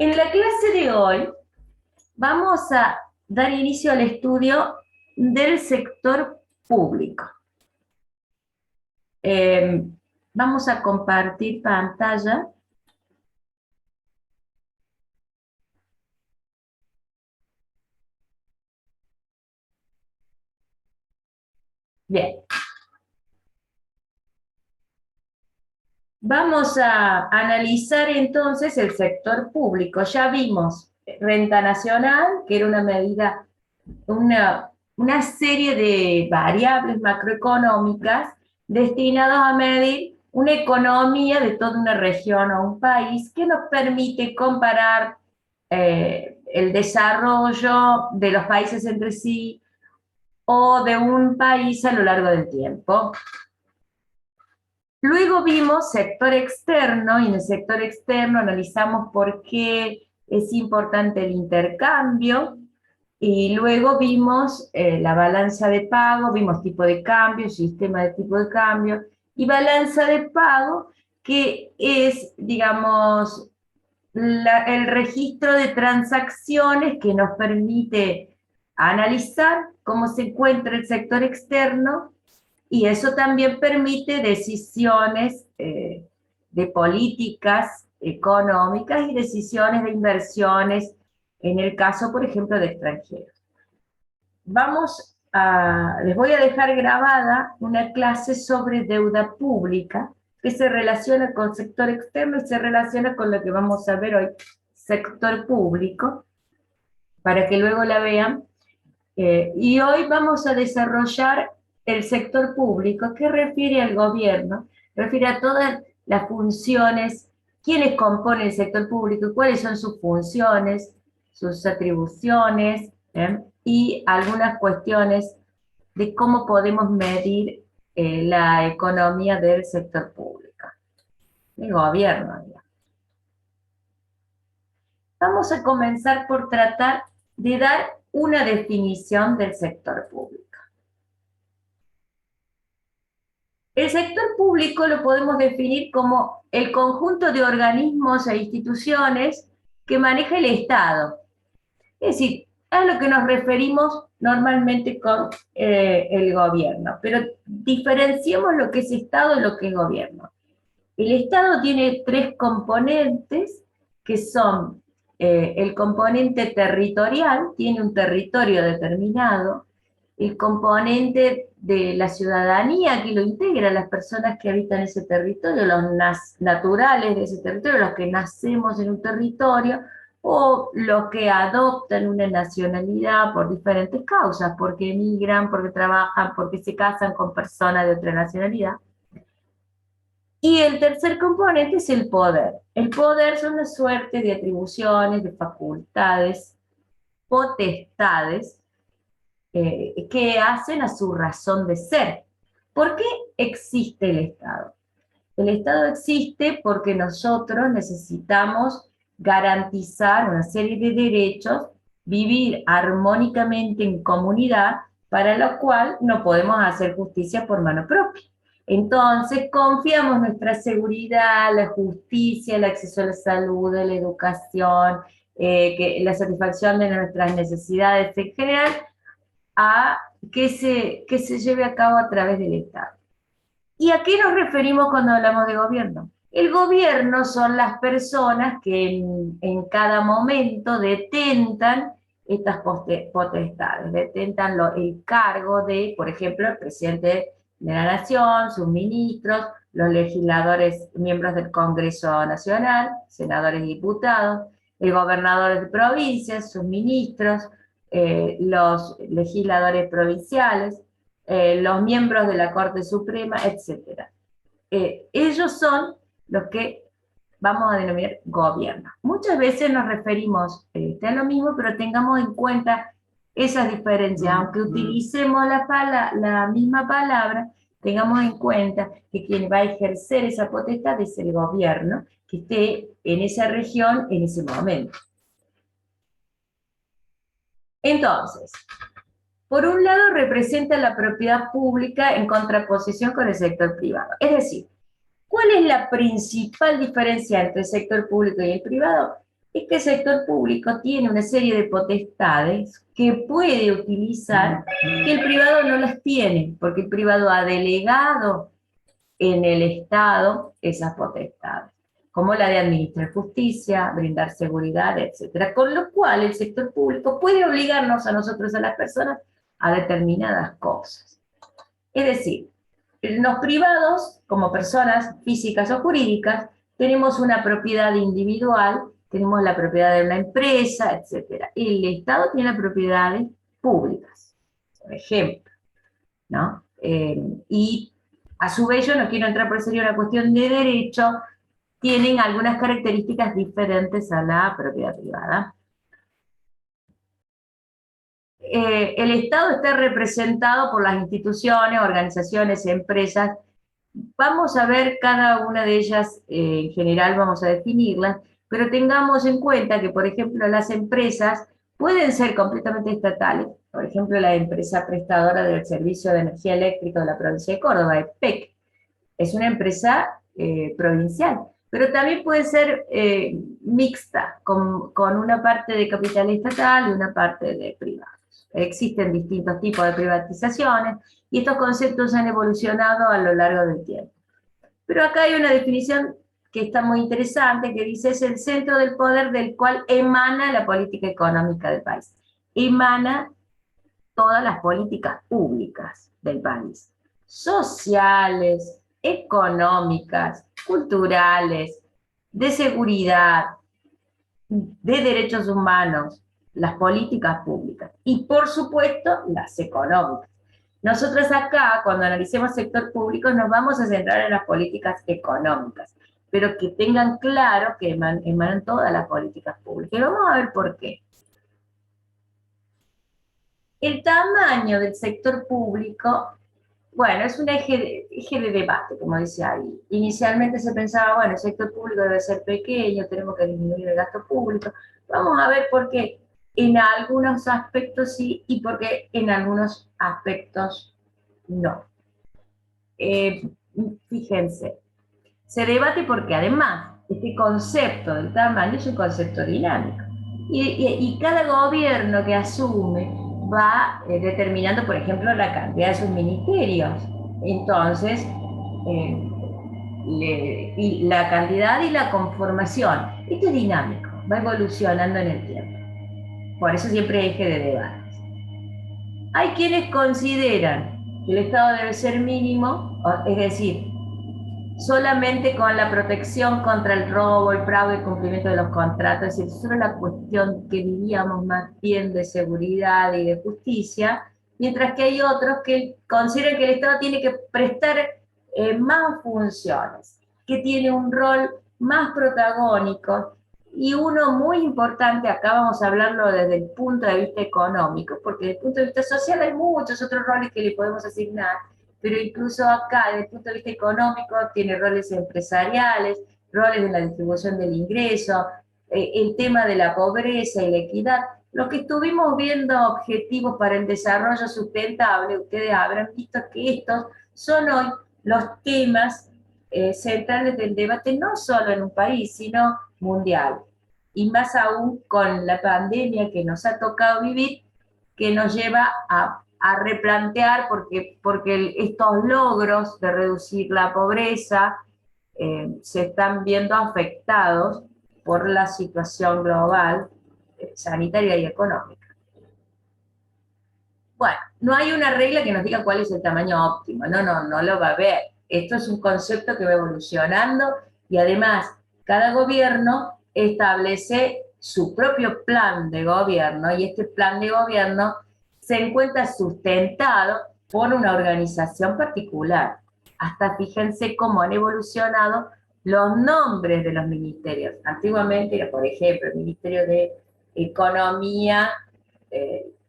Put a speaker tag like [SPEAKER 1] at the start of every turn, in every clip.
[SPEAKER 1] En la clase de hoy vamos a dar inicio al estudio del sector público. Vamos a compartir pantalla. Bien. Vamos a analizar entonces el sector público. Ya vimos renta nacional, que era una medida, una serie de variables macroeconómicas destinadas a medir una economía de toda una región o un país que nos permite comparar el desarrollo de los países entre sí o de un país a lo largo del tiempo. Luego vimos sector externo y en el sector externo analizamos por qué es importante el intercambio y luego vimos la balanza de pago, vimos tipo de cambio, sistema de tipo de cambio y balanza de pago que es, digamos, el registro de transacciones que nos permite analizar cómo se encuentra el sector externo y eso también permite decisiones de políticas económicas y decisiones de inversiones, en el caso, por ejemplo, de extranjeros. Les voy a dejar grabada una clase sobre deuda pública que se relaciona con sector externo y se relaciona con lo que vamos a ver hoy, sector público, para que luego la vean. Y hoy vamos a desarrollar el sector público, que refiere al gobierno, refiere a todas las funciones, quiénes componen el sector público, cuáles son sus funciones, sus atribuciones, y algunas cuestiones de cómo podemos medir la economía del sector público, del gobierno. Vamos a comenzar por tratar de dar una definición del sector público. El sector público lo podemos definir como el conjunto de organismos e instituciones que maneja el Estado. Es decir, a lo que nos referimos normalmente con el gobierno, pero diferenciemos lo que es Estado y lo que es gobierno. El Estado tiene tres componentes que son el componente territorial, tiene un territorio determinado, el componente de la ciudadanía que lo integra, las personas que habitan ese territorio, los naturales de ese territorio, los que nacemos en un territorio, o los que adoptan una nacionalidad por diferentes causas, porque emigran, porque trabajan, porque se casan con personas de otra nacionalidad. Y el tercer componente es el poder. El poder son una suerte de atribuciones, de facultades, potestades, que hacen a su razón de ser. ¿Por qué existe el Estado? El Estado existe porque nosotros necesitamos garantizar una serie de derechos, vivir armónicamente en comunidad, para lo cual no podemos hacer justicia por mano propia. Entonces, confiamos nuestra seguridad, la justicia, el acceso a la salud, a la educación, la satisfacción de nuestras necesidades en general, a que se lleve a cabo a través del Estado. ¿Y a qué nos referimos cuando hablamos de gobierno? El gobierno son las personas que en cada momento detentan estas potestades, detentan el cargo de, por ejemplo, el presidente de la Nación, sus ministros, los legisladores, miembros del Congreso Nacional, senadores y diputados, el gobernador de provincias, sus ministros, los legisladores provinciales, los miembros de la Corte Suprema, etc. Ellos son los que vamos a denominar gobierno. Muchas veces nos referimos a lo mismo, pero tengamos en cuenta esas diferencias. Aunque utilicemos la misma palabra, tengamos en cuenta que quien va a ejercer esa potestad es el gobierno que esté en esa región en ese momento. Entonces, por un lado representa la propiedad pública en contraposición con el sector privado. Es decir, ¿cuál es la principal diferencia entre el sector público y el privado? es que el sector público tiene una serie de potestades que puede utilizar que el privado no las tiene, porque el privado ha delegado en el Estado esas potestades, como la de administrar justicia, brindar seguridad, etcétera. Con lo cual el sector público puede obligarnos a nosotros, a las personas, a determinadas cosas. Es decir, los privados, como personas físicas o jurídicas, tenemos una propiedad individual, tenemos la propiedad de una empresa, etcétera. El Estado tiene propiedades públicas, por ejemplo, ¿no? Y a su vez, yo no quiero entrar, por sería una cuestión de derecho, tienen algunas características diferentes a la propiedad privada. El Estado está representado por las instituciones, organizaciones, empresas. Vamos a ver cada una de ellas, en general vamos a definirlas, pero tengamos en cuenta que, por ejemplo, las empresas pueden ser completamente estatales. Por ejemplo, la empresa prestadora del servicio de energía eléctrica de la provincia de Córdoba, EPEC, es una empresa provincial, pero también puede ser mixta, con una parte de capital estatal y una parte de privados. Existen distintos tipos de privatizaciones y estos conceptos han evolucionado a lo largo del tiempo. Pero acá hay una definición que está muy interesante, que dice es el centro del poder del cual emana la política económica del país. Emana todas las políticas públicas del país, sociales, económicas, culturales, de seguridad, de derechos humanos, las políticas públicas y, por supuesto, las económicas. Nosotros acá, cuando analicemos sector público, nos vamos a centrar en las políticas económicas, pero que tengan claro que emanan todas las políticas públicas. Y vamos a ver por qué. El tamaño del sector público, bueno, es un eje de debate, como dice ahí. Inicialmente se pensaba, bueno, el sector público debe ser pequeño, tenemos que disminuir el gasto público. Vamos a ver por qué en algunos aspectos sí y por qué en algunos aspectos no. Eh, Fíjense, se debate porque además este concepto del tamaño es un concepto dinámico. Y cada gobierno que asume va determinando, por ejemplo, la cantidad de sus ministerios. Entonces, eh, y la cantidad y la conformación. Esto es dinámico, va evolucionando en el tiempo. Por eso siempre hay eje de debates. Hay quienes consideran que el Estado debe ser mínimo, es decir, solamente con la protección contra el robo, el fraude, el cumplimiento de los contratos, es decir, solo la cuestión que diríamos más bien de seguridad y de justicia, mientras que hay otros que consideran que el Estado tiene que prestar más funciones, que tiene un rol más protagónico y uno muy importante, acá vamos a hablarlo desde el punto de vista económico, porque desde el punto de vista social hay muchos otros roles que le podemos asignar, pero incluso acá, desde el punto de vista económico, tiene roles empresariales, roles de la distribución del ingreso, el tema de la pobreza y la equidad. Lo que estuvimos viendo objetivos para el desarrollo sustentable, ustedes habrán visto que estos son hoy los temas centrales del debate, no solo en un país, sino mundial. Y más aún con la pandemia que nos ha tocado vivir, que nos lleva a replantear, porque estos logros de reducir la pobreza se están viendo afectados por la situación global, sanitaria y económica. Bueno, no hay una regla que nos diga cuál es el tamaño óptimo, no lo va a haber. Esto es un concepto que va evolucionando y además cada gobierno establece su propio plan de gobierno y este plan de gobierno se encuentra sustentado por una organización particular. Hasta fíjense cómo han evolucionado los nombres de los ministerios. Antiguamente era, por ejemplo, el Ministerio de Economía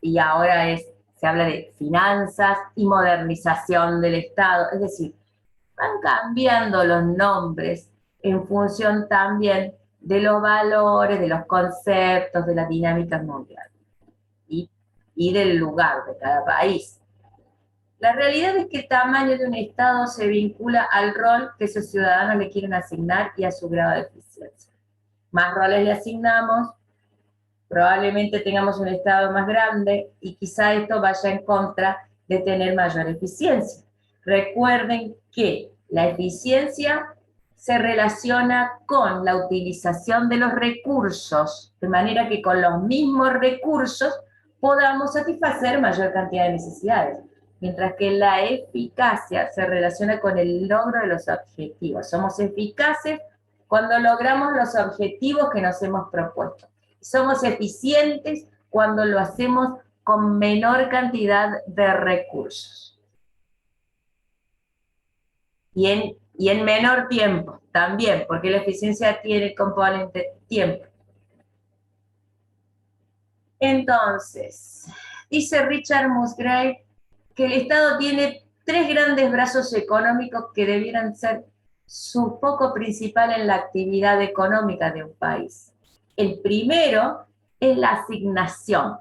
[SPEAKER 1] y ahora se habla de finanzas y modernización del Estado. Es decir, van cambiando los nombres en función también de los valores, de los conceptos, de las dinámicas mundiales y, y del lugar de cada país. La realidad es que el tamaño de un Estado se vincula al rol que sus ciudadanos le quieren asignar y a su grado de eficiencia. más roles le asignamos, probablemente tengamos un Estado más grande y quizá esto vaya en contra de tener mayor eficiencia. Recuerden que la eficiencia se relaciona con la utilización de los recursos, de manera que con los mismos recursos podamos satisfacer mayor cantidad de necesidades, mientras que la eficacia se relaciona con el logro de los objetivos. Somos eficaces cuando logramos los objetivos que nos hemos propuesto. Somos eficientes cuando lo hacemos con menor cantidad de recursos. Y en menor tiempo también, porque la eficiencia tiene el componente tiempo. Entonces, dice Richard Musgrave que el Estado tiene 3 grandes brazos económicos que debieran ser su foco principal en la actividad económica de un país. El primero es la asignación.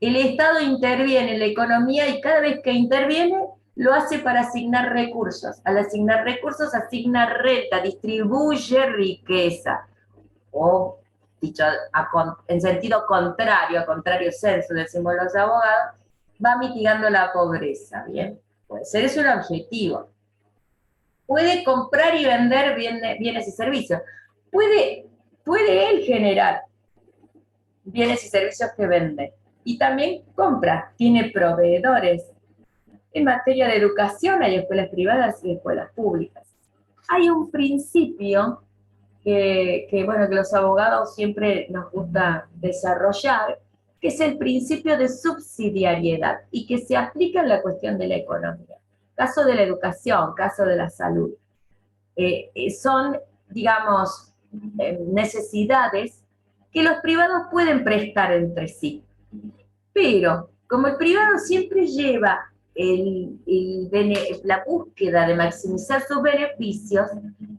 [SPEAKER 1] El Estado interviene en la economía y cada vez que interviene lo hace para asignar recursos. Al asignar recursos, asigna renta, distribuye riqueza. O, dicho en sentido contrario, a contrario sensu, decimos los abogados, va mitigando la pobreza, ¿bien? Puede ser, es un objetivo. Puede comprar y vender bienes y servicios. Puede él generar bienes y servicios que vende. Y también compra, tiene proveedores. En materia de educación hay escuelas privadas y escuelas públicas. Hay un principio bueno, que los abogados siempre nos gusta desarrollar, que es el principio de subsidiariedad y que se aplica en la cuestión de la economía. Caso de la educación, caso de la salud. Son, digamos, necesidades que los privados pueden prestar entre sí. Pero, como el privado siempre lleva la búsqueda de maximizar sus beneficios,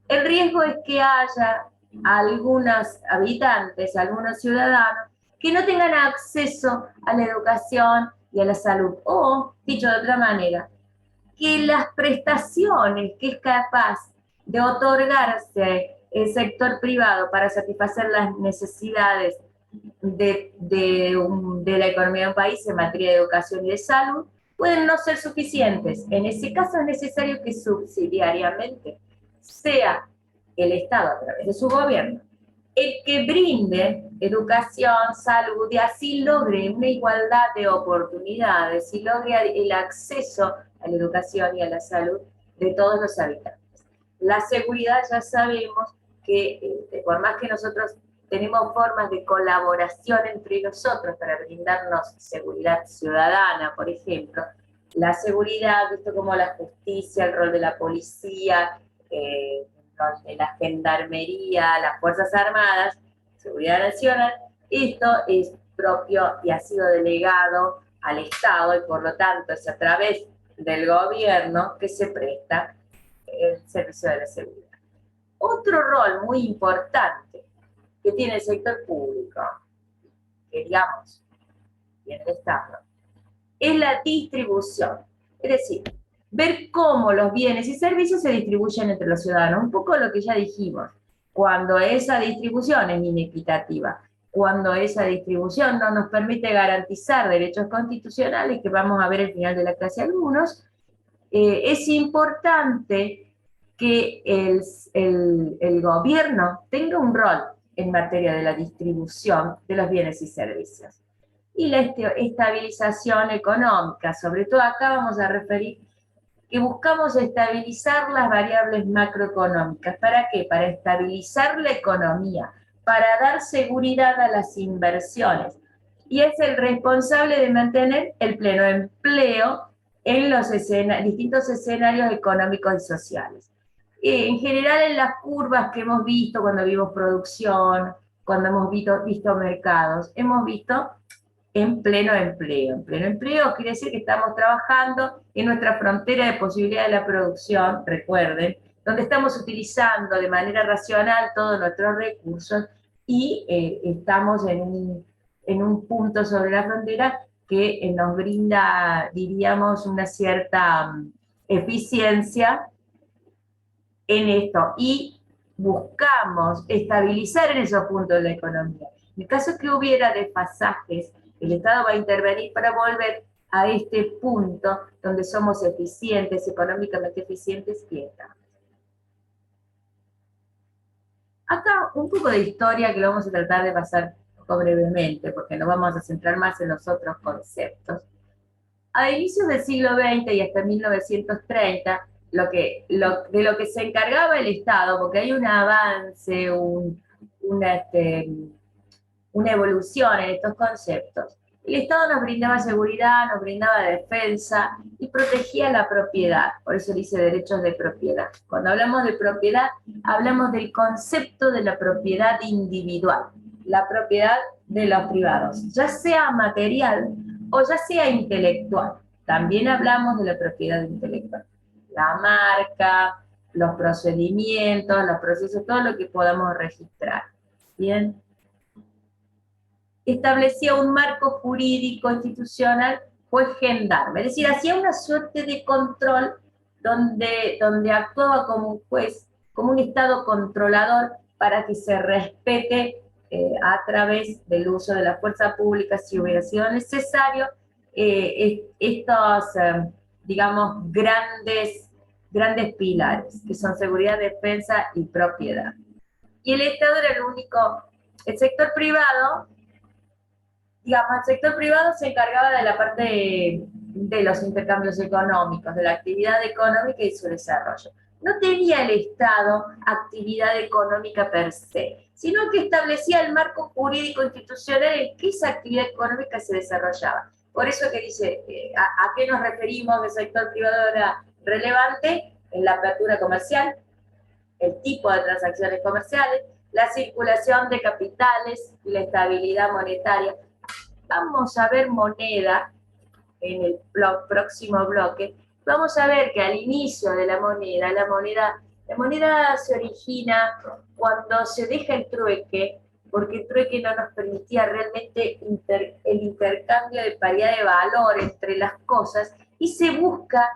[SPEAKER 1] el riesgo es que haya algunos habitantes, algunos ciudadanos, que no tengan acceso a la educación y a la salud. O, dicho de otra manera, que las prestaciones que es capaz de otorgarse el sector privado para satisfacer las necesidades de la economía de un país en materia de educación y de salud pueden no ser suficientes. En ese caso es necesario que subsidiariamente sea el Estado a través de su gobierno el que brinde educación, salud y así logre una igualdad de oportunidades y logre el acceso a la educación y a la salud de todos los habitantes. La seguridad ya sabemos que por más que nosotros tenemos formas de colaboración entre nosotros para brindarnos seguridad ciudadana, por ejemplo, la seguridad, visto como la justicia, el rol de la policía, de la gendarmería, las Fuerzas Armadas, Seguridad Nacional, esto es propio y ha sido delegado al Estado y por lo tanto es a través del gobierno que se presta el servicio de la seguridad. Otro rol muy importante que tiene el sector público, que digamos, tiene el Estado, es la distribución. Es decir, ver cómo los bienes y servicios se distribuyen entre los ciudadanos. Un poco lo que ya dijimos, cuando esa distribución es inequitativa, cuando esa distribución no nos permite garantizar derechos constitucionales, que vamos a ver al final de la clase algunos, es importante que el gobierno tenga un rol en materia de la distribución de los bienes y servicios. Y la estabilización económica, sobre todo acá vamos a referir que buscamos estabilizar las variables macroeconómicas. ¿Para qué? Para estabilizar la economía, para dar seguridad a las inversiones. Y es el responsable de mantener el pleno empleo en los distintos escenarios económicos y sociales. En general, en las curvas que hemos visto cuando vimos producción, cuando hemos visto mercados, hemos visto en pleno empleo. En pleno empleo quiere decir que estamos trabajando en nuestra frontera de posibilidad de la producción, recuerden, donde estamos utilizando de manera racional todos nuestros recursos y estamos en un punto sobre la frontera que nos brinda, diríamos, una cierta eficiencia en esto. Y buscamos estabilizar en esos puntos la economía. En el caso que hubiera desfasajes, el Estado va a intervenir para volver a este punto donde somos eficientes, económicamente eficientes y estables. Acá un poco de historia que lo vamos a tratar de pasar brevemente, porque nos vamos a centrar más en los otros conceptos. A inicios del siglo XX y hasta 1930, de lo que se encargaba el Estado, porque hay un avance, una evolución en estos conceptos. El Estado nos brindaba seguridad, nos brindaba defensa y protegía la propiedad, por eso dice derechos de propiedad. Cuando hablamos de propiedad, hablamos del concepto de la propiedad individual, la propiedad de los privados, ya sea material o ya sea intelectual. También hablamos de la propiedad intelectual, la marca, los procedimientos, los procesos, todo lo que podamos registrar. Bien. Establecía un marco jurídico institucional, fue gendarme, es decir, hacía una suerte de control donde actuaba como un juez, como un Estado controlador para que se respete a través del uso de la fuerza pública, si hubiera sido necesario, estos, digamos, grandes pilares, que son seguridad, defensa y propiedad. Y el Estado era el único, el sector privado, digamos, el sector privado se encargaba de la parte de los intercambios económicos, de la actividad económica y su desarrollo. No tenía el Estado actividad económica per se, sino que establecía el marco jurídico institucional en que esa actividad económica se desarrollaba. Por eso que dice, ¿a qué nos referimos? El sector privado era relevante en la apertura comercial, el tipo de transacciones comerciales, la circulación de capitales y la estabilidad monetaria. Vamos a ver moneda en el próximo bloque. Vamos a ver que al inicio de la moneda se origina cuando se deja el trueque, porque el trueque no nos permitía realmente el intercambio de paridad de valor entre las cosas, y se busca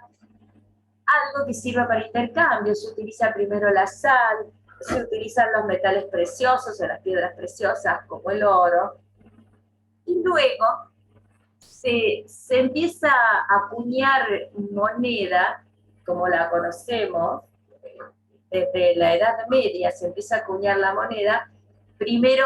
[SPEAKER 1] algo que sirva para intercambio. Se utiliza primero la sal, se utilizan los metales preciosos o las piedras preciosas como el oro, y luego se empieza a acuñar moneda, como la conocemos, desde la Edad Media se empieza a acuñar la moneda, primero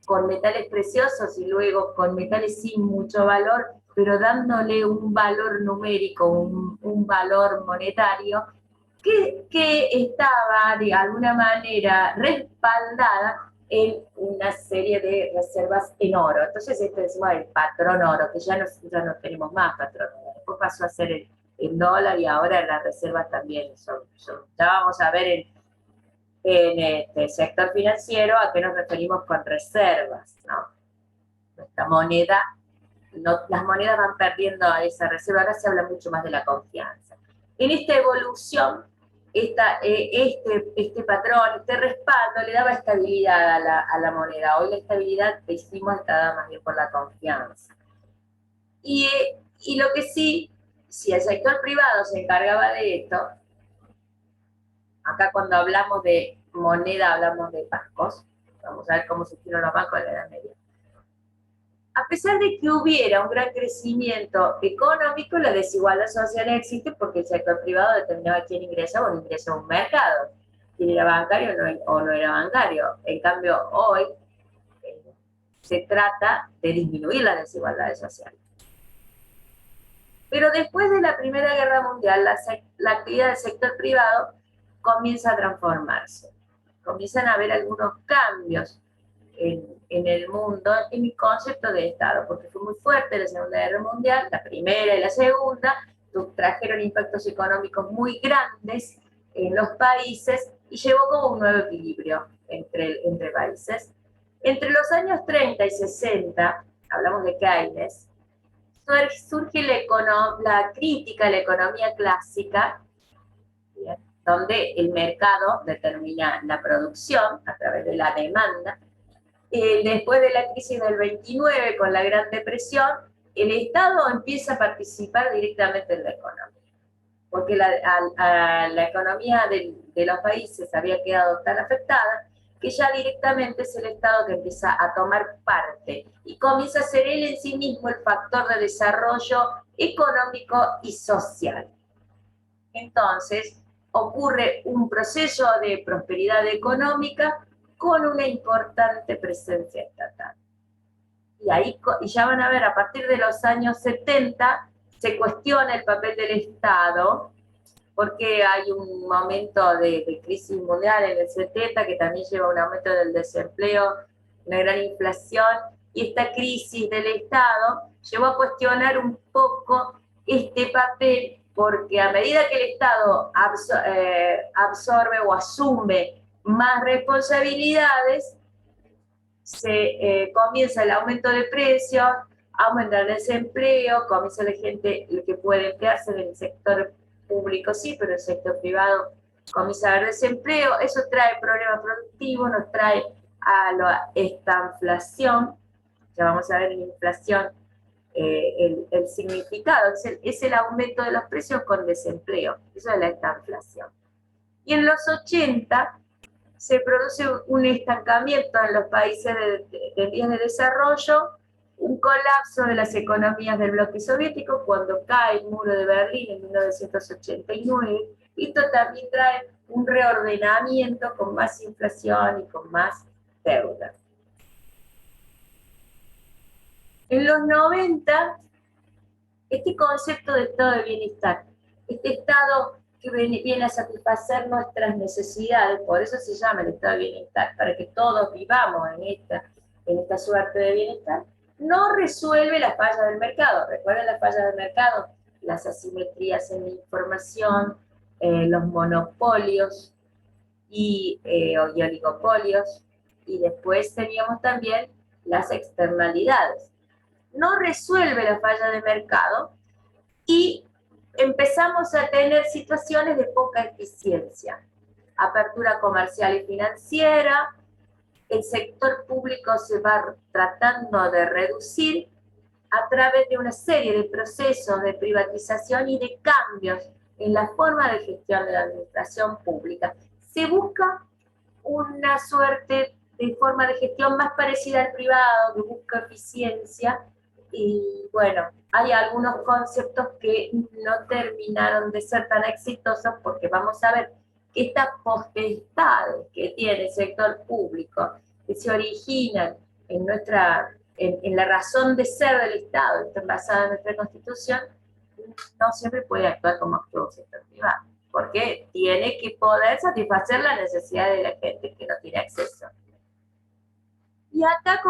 [SPEAKER 1] con metales preciosos y luego con metales sin mucho valor, pero dándole un valor numérico, un valor monetario, que estaba de alguna manera respaldada en una serie de reservas en oro. Entonces esto decimos el patrón oro, que ya no tenemos más patrón oro. Después pasó a ser el dólar y ahora las reservas también son. Ya vamos a ver en este sector financiero a qué nos referimos con reservas, ¿no? Nuestra moneda, las monedas van perdiendo esa reserva, ahora se habla mucho más de la confianza. En esta evolución, este patrón, este respaldo le daba estabilidad a la moneda. Hoy la estabilidad, decimos, está dada más bien por la confianza. Y lo que sí, si el sector privado se encargaba de esto, acá cuando hablamos de moneda hablamos de bancos, vamos a ver cómo surgieron los bancos en la Edad Media. A pesar de que hubiera un gran crecimiento económico, la desigualdad social existe porque el sector privado determinaba quién ingresaba o no ingresaba a un mercado, quién era bancario o no era bancario. En cambio, hoy se trata de disminuir las desigualdades sociales. Pero después de la Primera Guerra Mundial, la actividad del sector privado comienza a transformarse. Comienzan a haber algunos cambios en el mundo, en el concepto de Estado, porque fue muy fuerte la Segunda Guerra Mundial, la primera y la segunda, trajeron impactos económicos muy grandes en los países y llevó como un nuevo equilibrio entre países. Entre los años 30 y 60, hablamos de Keynes, surge la crítica a la economía clásica, ¿bien?, donde el mercado determina la producción a través de la demanda. Después de la crisis del 29, con la Gran Depresión, el Estado empieza a participar directamente en la economía. porque a la economía de los países había quedado tan afectada que ya directamente es el Estado que empieza a tomar parte y comienza a ser él en sí mismo el factor de desarrollo económico y social. Entonces, ocurre un proceso de prosperidad económica con una importante presencia estatal. Y ahí y ya van a ver, a partir de los años 70 se cuestiona el papel del Estado, porque hay un momento de crisis mundial en el 70 que también lleva a un aumento del desempleo, una gran inflación, y esta crisis del Estado llevó a cuestionar un poco este papel, porque a medida que el Estado absorbe o asume más responsabilidades, comienza el aumento de precios, aumenta el desempleo, comienza la gente que puede emplearse en el sector público sí, pero el sector privado comienza a haber desempleo, eso trae problemas productivos, nos trae a esta inflación, ya vamos a ver en inflación el significado, es el aumento de los precios con desempleo, eso es la estanflación. Y en los 80 se produce un estancamiento en los países de vías de desarrollo, un colapso de las economías del bloque soviético cuando cae el muro de Berlín en 1989, y esto también trae un reordenamiento con más inflación y con más deuda. En los 90, este concepto de estado de bienestar, este estado que viene a satisfacer nuestras necesidades, por eso se llama el estado de bienestar, para que todos vivamos en esta suerte de bienestar, no resuelve las fallas del mercado. ¿Recuerdan las fallas del mercado? Las asimetrías en la información, los monopolios y oligopolios, y después teníamos también las externalidades. No resuelve la falla de mercado y empezamos a tener situaciones de poca eficiencia. Apertura comercial y financiera, el sector público se va tratando de reducir a través de una serie de procesos de privatización y de cambios en la forma de gestión de la administración pública. Se busca una suerte de forma de gestión más parecida al privado, que busca eficiencia, y bueno, hay algunos conceptos que no terminaron de ser tan exitosos porque vamos a ver que estas potestades que tiene el sector público, que se originan en la razón de ser del Estado, está basada en nuestra Constitución, no siempre puede actuar como actúa el sector privado, porque tiene que poder satisfacer las necesidades de la gente que no tiene acceso. Y acá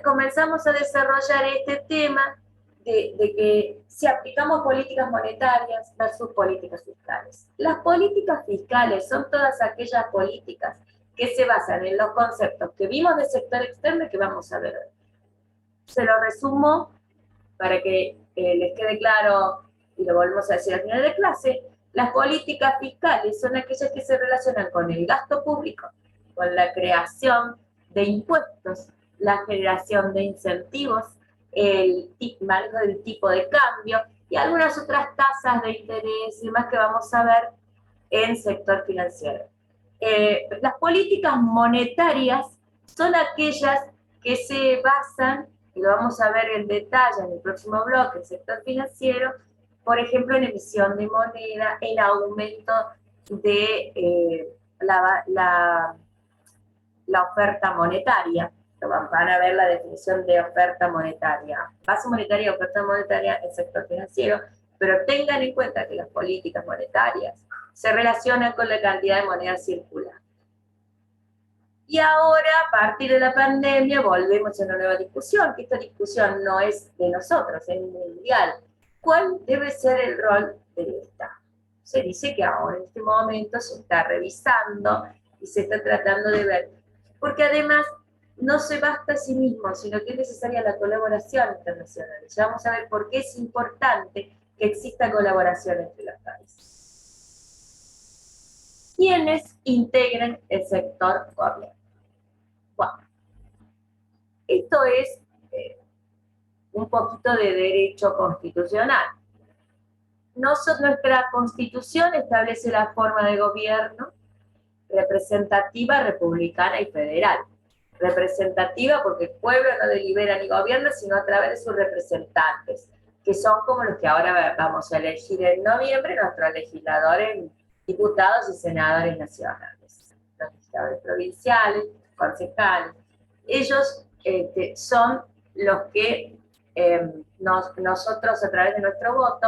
[SPEAKER 1] comenzamos a desarrollar este tema de que si aplicamos políticas monetarias versus políticas fiscales. Las políticas fiscales son todas aquellas políticas que se basan en los conceptos que vimos del sector externo y que vamos a ver hoy. Se lo resumo para que les quede claro, y lo volvemos a decir al final de clase. Las políticas fiscales son aquellas que se relacionan con el gasto público, con la creación de impuestos, la generación de incentivos, el manejo del tipo de cambio y algunas otras tasas de interés y más que vamos a ver en sector financiero. Las políticas monetarias son aquellas que se basan, y lo vamos a ver en detalle en el próximo bloque, el sector financiero, por ejemplo, en emisión de moneda, en aumento de la oferta monetaria. Van a ver la definición de oferta monetaria. Base monetaria, oferta monetaria, el sector financiero, pero tengan en cuenta que las políticas monetarias se relacionan con la cantidad de moneda circulante. Y ahora, a partir de la pandemia, volvemos a una nueva discusión, que esta discusión no es de nosotros, es mundial. ¿Cuál debe ser el rol del Estado? Se dice que ahora en este momento se está revisando y se está tratando de ver, porque además no se basta a sí mismo, sino que es necesaria la colaboración internacional. Ya vamos a ver por qué es importante que exista colaboración entre los países. ¿Quiénes integran el sector gobierno? Bueno, esto es un poquito de derecho constitucional. Nuestra Constitución establece la forma de gobierno representativa, republicana y federal. Representativa porque el pueblo no delibera ni gobierna, sino a través de sus representantes, que son como los que ahora vamos a elegir en noviembre, nuestros legisladores, diputados y senadores nacionales, los legisladores provinciales, concejales. Ellos son los que nosotros a través de nuestro voto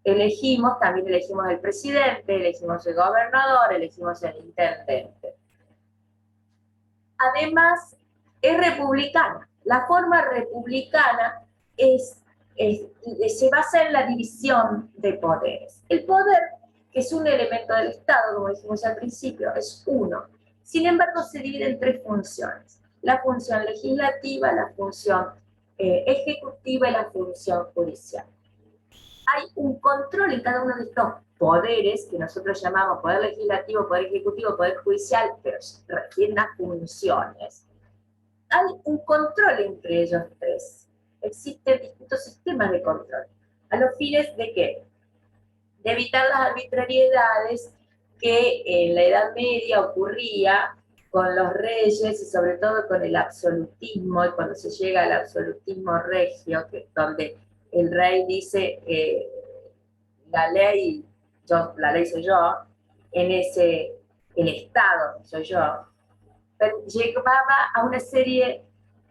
[SPEAKER 1] elegimos, también elegimos el presidente, elegimos el gobernador, elegimos el intendente. Además, es republicana. La forma republicana se basa en la división de poderes. El poder, que es un elemento del Estado, como dijimos al principio, es uno. Sin embargo, se divide en tres funciones. La función legislativa, la función ejecutiva y la función judicial. Hay un control en cada uno de estos poderes, que nosotros llamamos poder legislativo, poder ejecutivo, poder judicial, pero requieren las funciones. Hay un control entre ellos tres. Existen distintos sistemas de control. ¿A los fines de qué? De evitar las arbitrariedades que en la Edad Media ocurría con los reyes y sobre todo con el absolutismo, y cuando se llega al absolutismo regio, que donde el rey dice, la ley soy yo, el Estado soy yo, pero llevaba a una serie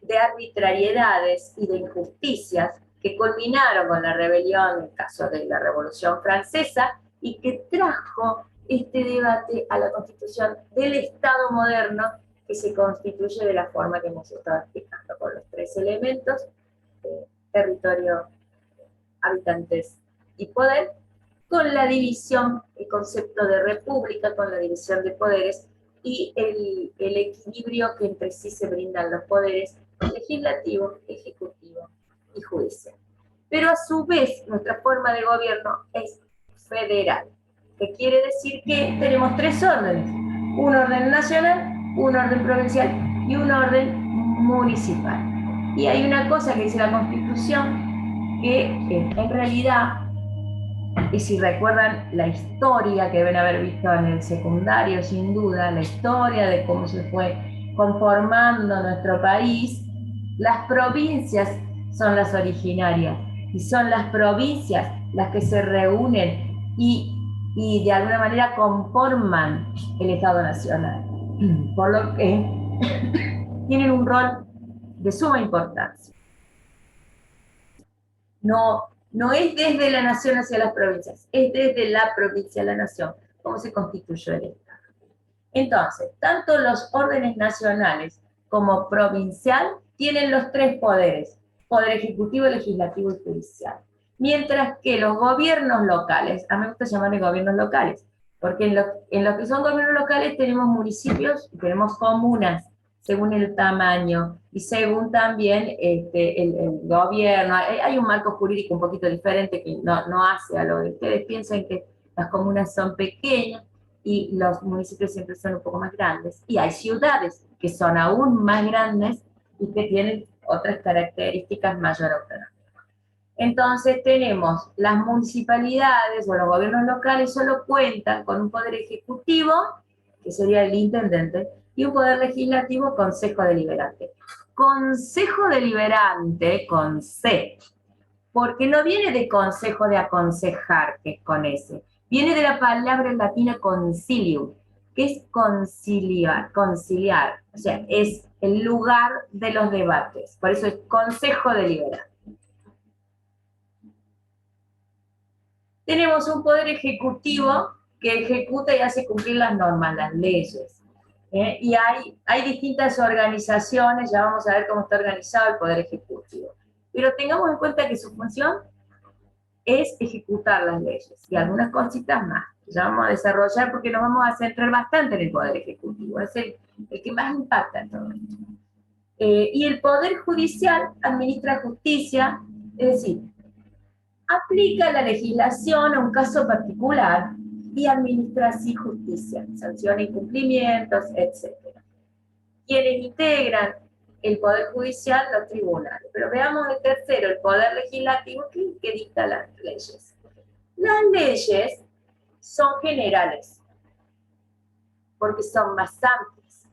[SPEAKER 1] de arbitrariedades y de injusticias que culminaron con la rebelión, en el caso de la Revolución Francesa, y que trajo este debate a la constitución del Estado moderno, que se constituye de la forma que hemos estado explicando, con los tres elementos, territorio, habitantes y poder, con la división, el concepto de república, con la división de poderes y el equilibrio que entre sí se brindan los poderes legislativo, ejecutivo y judicial. Pero a su vez, nuestra forma de gobierno es federal, que quiere decir que tenemos tres órdenes: un orden nacional, un orden provincial y un orden municipal. Y hay una cosa que dice la Constitución, que en realidad, y si recuerdan la historia que deben haber visto en el secundario, sin duda, la historia de cómo se fue conformando nuestro país, las provincias son las originarias, y son las provincias las que se reúnen y de alguna manera conforman el Estado Nacional, por lo que tienen un rol de suma importancia. No es desde la nación hacia las provincias, es desde la provincia a la nación, cómo se constituyó el Estado. Entonces, tanto los órdenes nacionales como provincial tienen los tres poderes: poder ejecutivo, legislativo y judicial. Mientras que los gobiernos locales, a mí me gusta llamarle gobiernos locales, porque en lo que son gobiernos locales tenemos municipios y tenemos comunas, según el tamaño y según también el gobierno. Hay un marco jurídico un poquito diferente que no hace a lo que ustedes piensan, que las comunas son pequeñas y los municipios siempre son un poco más grandes. Y hay ciudades que son aún más grandes y que tienen otras características mayor autonomía. Entonces tenemos las municipalidades o los gobiernos locales solo cuentan con un poder ejecutivo, que sería el intendente, y un poder legislativo, consejo deliberante. Consejo deliberante con C, porque no viene de consejo de aconsejar, que es con S, viene de la palabra latina concilium, que es conciliar, o sea, es el lugar de los debates, por eso es consejo deliberante. Tenemos un poder ejecutivo que ejecuta y hace cumplir las normas, las leyes. Y hay distintas organizaciones, ya vamos a ver cómo está organizado el poder ejecutivo. Pero tengamos en cuenta que su función es ejecutar las leyes y algunas cositas más que ya vamos a desarrollar, porque nos vamos a centrar bastante en el poder ejecutivo, es el que más impacta en todo esto. Y el poder judicial administra justicia, es decir, aplica la legislación a un caso particular y administra así justicia, sanciona incumplimientos, etc. Quienes integran el Poder Judicial, los tribunales. Pero veamos el tercero, el Poder Legislativo, que dicta las leyes. Las leyes son generales, porque son más amplias.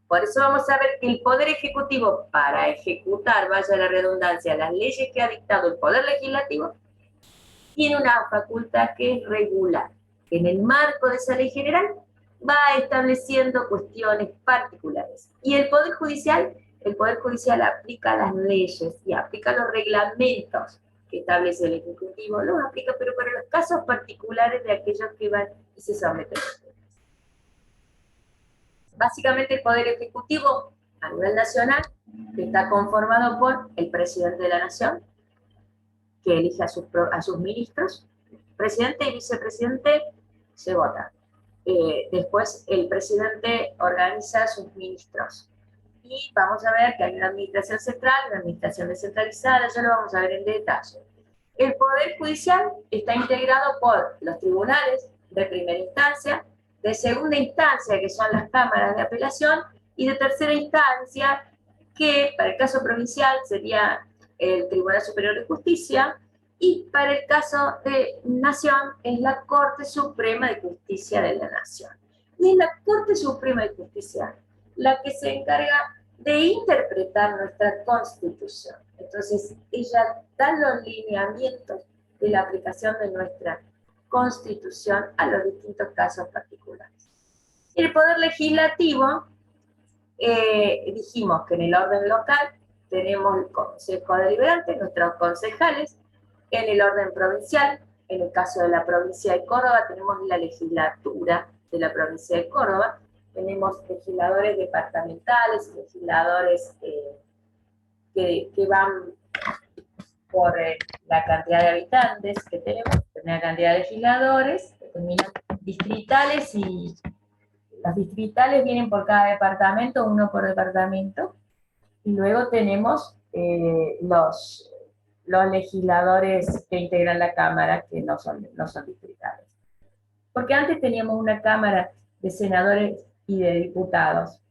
[SPEAKER 1] Por eso vamos a ver que el Poder Ejecutivo, para ejecutar, vaya la redundancia, las leyes que ha dictado el Poder Legislativo, tiene una facultad que es regular, que en el marco de esa ley general va estableciendo cuestiones particulares. Y el Poder Judicial aplica las leyes y aplica los reglamentos que establece el Ejecutivo, los aplica, pero para los casos particulares de aquellos que van y se someten. Básicamente el Poder Ejecutivo a nivel nacional está conformado por el Presidente de la Nación, que elige a sus ministros. Presidente y vicepresidente se votan. Después el presidente organiza a sus ministros. Y vamos a ver que hay una administración central, una administración descentralizada, ya lo vamos a ver en detalle. El Poder Judicial está integrado por los tribunales de primera instancia, de segunda instancia, que son las cámaras de apelación, y de tercera instancia, que para el caso provincial sería el Tribunal Superior de Justicia, y para el caso de Nación es la Corte Suprema de Justicia de la Nación. Y es la Corte Suprema de Justicia la que se encarga de interpretar nuestra Constitución. Entonces, ella da los lineamientos de la aplicación de nuestra Constitución a los distintos casos particulares. El Poder Legislativo, dijimos que en el orden local tenemos el Consejo Deliberante, nuestros concejales. En el orden provincial, en el caso de la provincia de Córdoba, tenemos la legislatura de la provincia de Córdoba, tenemos legisladores departamentales, legisladores que van por la cantidad de habitantes que tenemos, una cantidad de legisladores, determinan distritales, y los distritales vienen por cada departamento, uno por departamento, y luego tenemos los legisladores que integran la Cámara, que no son distritales. Porque antes teníamos una Cámara de senadores y de diputados.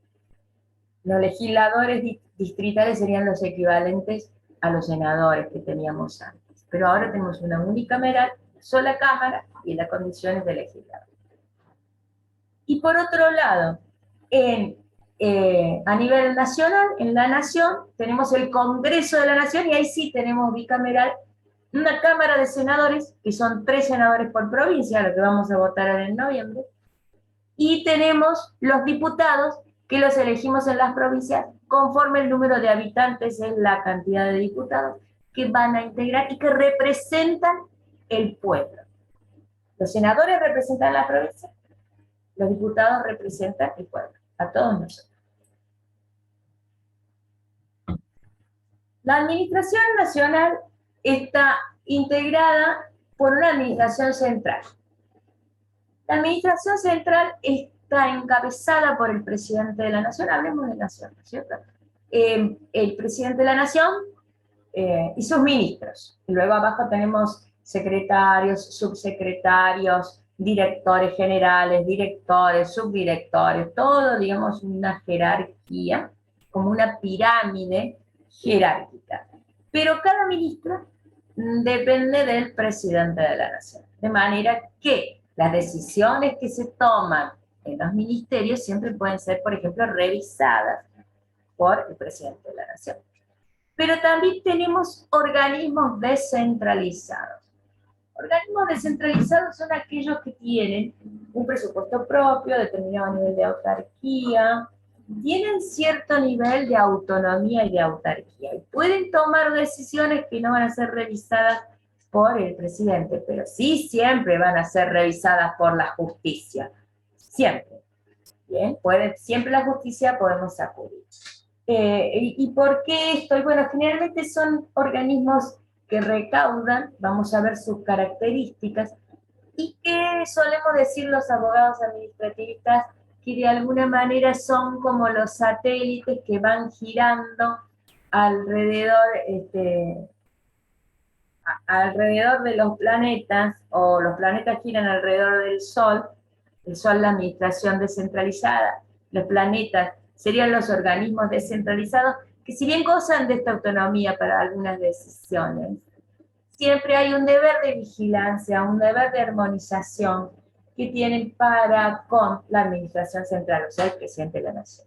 [SPEAKER 1] Los legisladores distritales serían los equivalentes a los senadores que teníamos antes. Pero ahora tenemos una unicameral, sola Cámara y en las condiciones de legislador. Y por otro lado, a nivel nacional, en la Nación, tenemos el Congreso de la Nación, y ahí sí tenemos bicameral, una Cámara de Senadores, que son 3 senadores por provincia, lo que vamos a votar en noviembre, y tenemos los diputados, que los elegimos en las provincias, conforme el número de habitantes es la cantidad de diputados que van a integrar y que representan el pueblo. Los senadores representan la provincia, los diputados representan el pueblo, a todos nosotros. La administración nacional está integrada por una administración central. La administración central está encabezada por el presidente de la Nación, hablemos de Nación, ¿no es cierto? El presidente de la Nación y sus ministros. Y luego abajo tenemos secretarios, subsecretarios, directores generales, directores, subdirectores, todo, digamos, una jerarquía, como una pirámide jerárquica. Pero cada ministro depende del presidente de la Nación. De manera que las decisiones que se toman en los ministerios siempre pueden ser, por ejemplo, revisadas por el presidente de la Nación. Pero también tenemos organismos descentralizados. Organismos descentralizados son aquellos que tienen un presupuesto propio, determinado nivel de autarquía, tienen cierto nivel de autonomía y de autarquía, y pueden tomar decisiones que no van a ser revisadas por el presidente, pero sí siempre van a ser revisadas por la justicia, siempre. Bien, siempre la justicia podemos acudir. ¿Y por qué esto? Y bueno, generalmente son organismos que recaudan, vamos a ver sus características, y que solemos decir los abogados administrativistas que de alguna manera son como los satélites que van girando alrededor, alrededor de los planetas, o los planetas giran alrededor del Sol, el Sol la administración descentralizada, los planetas serían los organismos descentralizados, que si bien gozan de esta autonomía para algunas decisiones, siempre hay un deber de vigilancia, un deber de armonización que tienen para con la administración central, o sea, el presidente de la nación.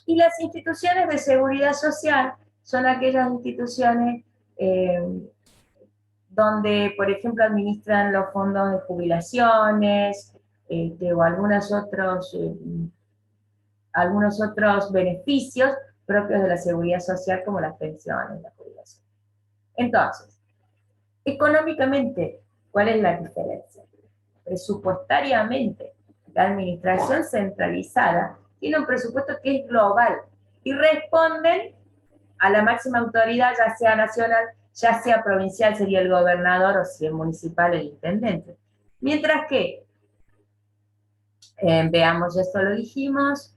[SPEAKER 1] Y las instituciones de seguridad social son aquellas instituciones donde, por ejemplo, administran los fondos de jubilaciones o algunos otros beneficios propios de la seguridad social, como las pensiones, la jubilación. Entonces, económicamente, ¿cuál es la diferencia? Presupuestariamente, la administración centralizada tiene un presupuesto que es global y responden a la máxima autoridad, ya sea nacional, ya sea provincial, sería el gobernador, o si es municipal, el intendente. Mientras que, veamos, esto lo dijimos,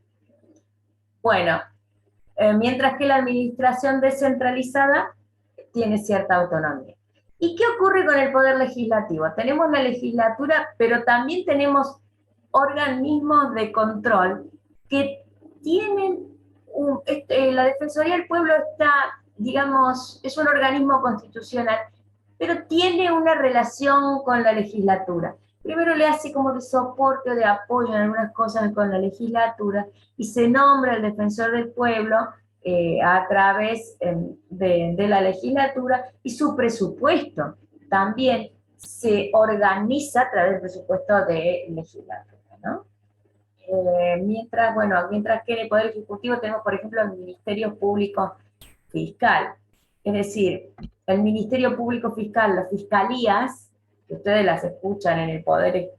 [SPEAKER 1] bueno, mientras que la administración descentralizada tiene cierta autonomía. ¿Y qué ocurre con el poder legislativo? Tenemos la legislatura, pero también tenemos organismos de control que tienen la Defensoría del Pueblo está, digamos, es un organismo constitucional, pero tiene una relación con la legislatura. Primero le hace como de soporte o de apoyo en algunas cosas con la legislatura y se nombra el Defensor del Pueblo a través de la legislatura, y su presupuesto también se organiza a través del presupuesto de legislatura, ¿no? Mientras que en el Poder Ejecutivo tenemos, por ejemplo, el Ministerio Público Fiscal. Es decir, el Ministerio Público Fiscal, las fiscalías, que ustedes las escuchan en el Poder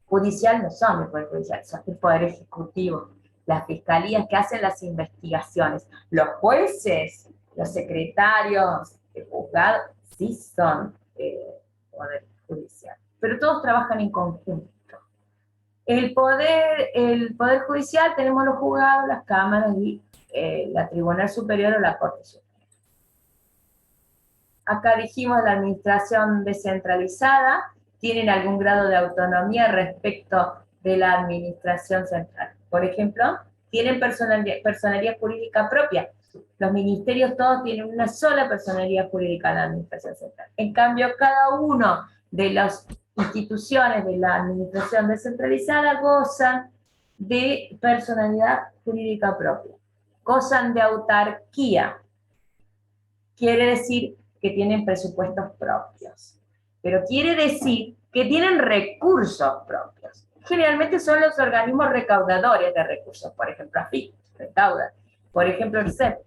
[SPEAKER 1] Judicial, no son el Poder Judicial, son el Poder Ejecutivo. Las fiscalías que hacen las investigaciones. Los jueces, los secretarios de juzgado, sí son Poder Judicial. Pero todos trabajan en conjunto. El poder Judicial, tenemos los juzgados, las cámaras y la Tribunal Superior o la Corte Suprema. Acá dijimos la administración descentralizada, tienen algún grado de autonomía respecto de la administración central. Por ejemplo, tienen personalidad jurídica propia. Los ministerios todos tienen una sola personalidad jurídica en la administración central. En cambio, cada uno de las instituciones de la administración descentralizada gozan de personalidad jurídica propia, gozan de autarquía. Quiere decir que tienen presupuestos propios, pero quiere decir que tienen recursos propios. Generalmente son los organismos recaudadores de recursos, por ejemplo, AFIP recauda, por ejemplo, el CEP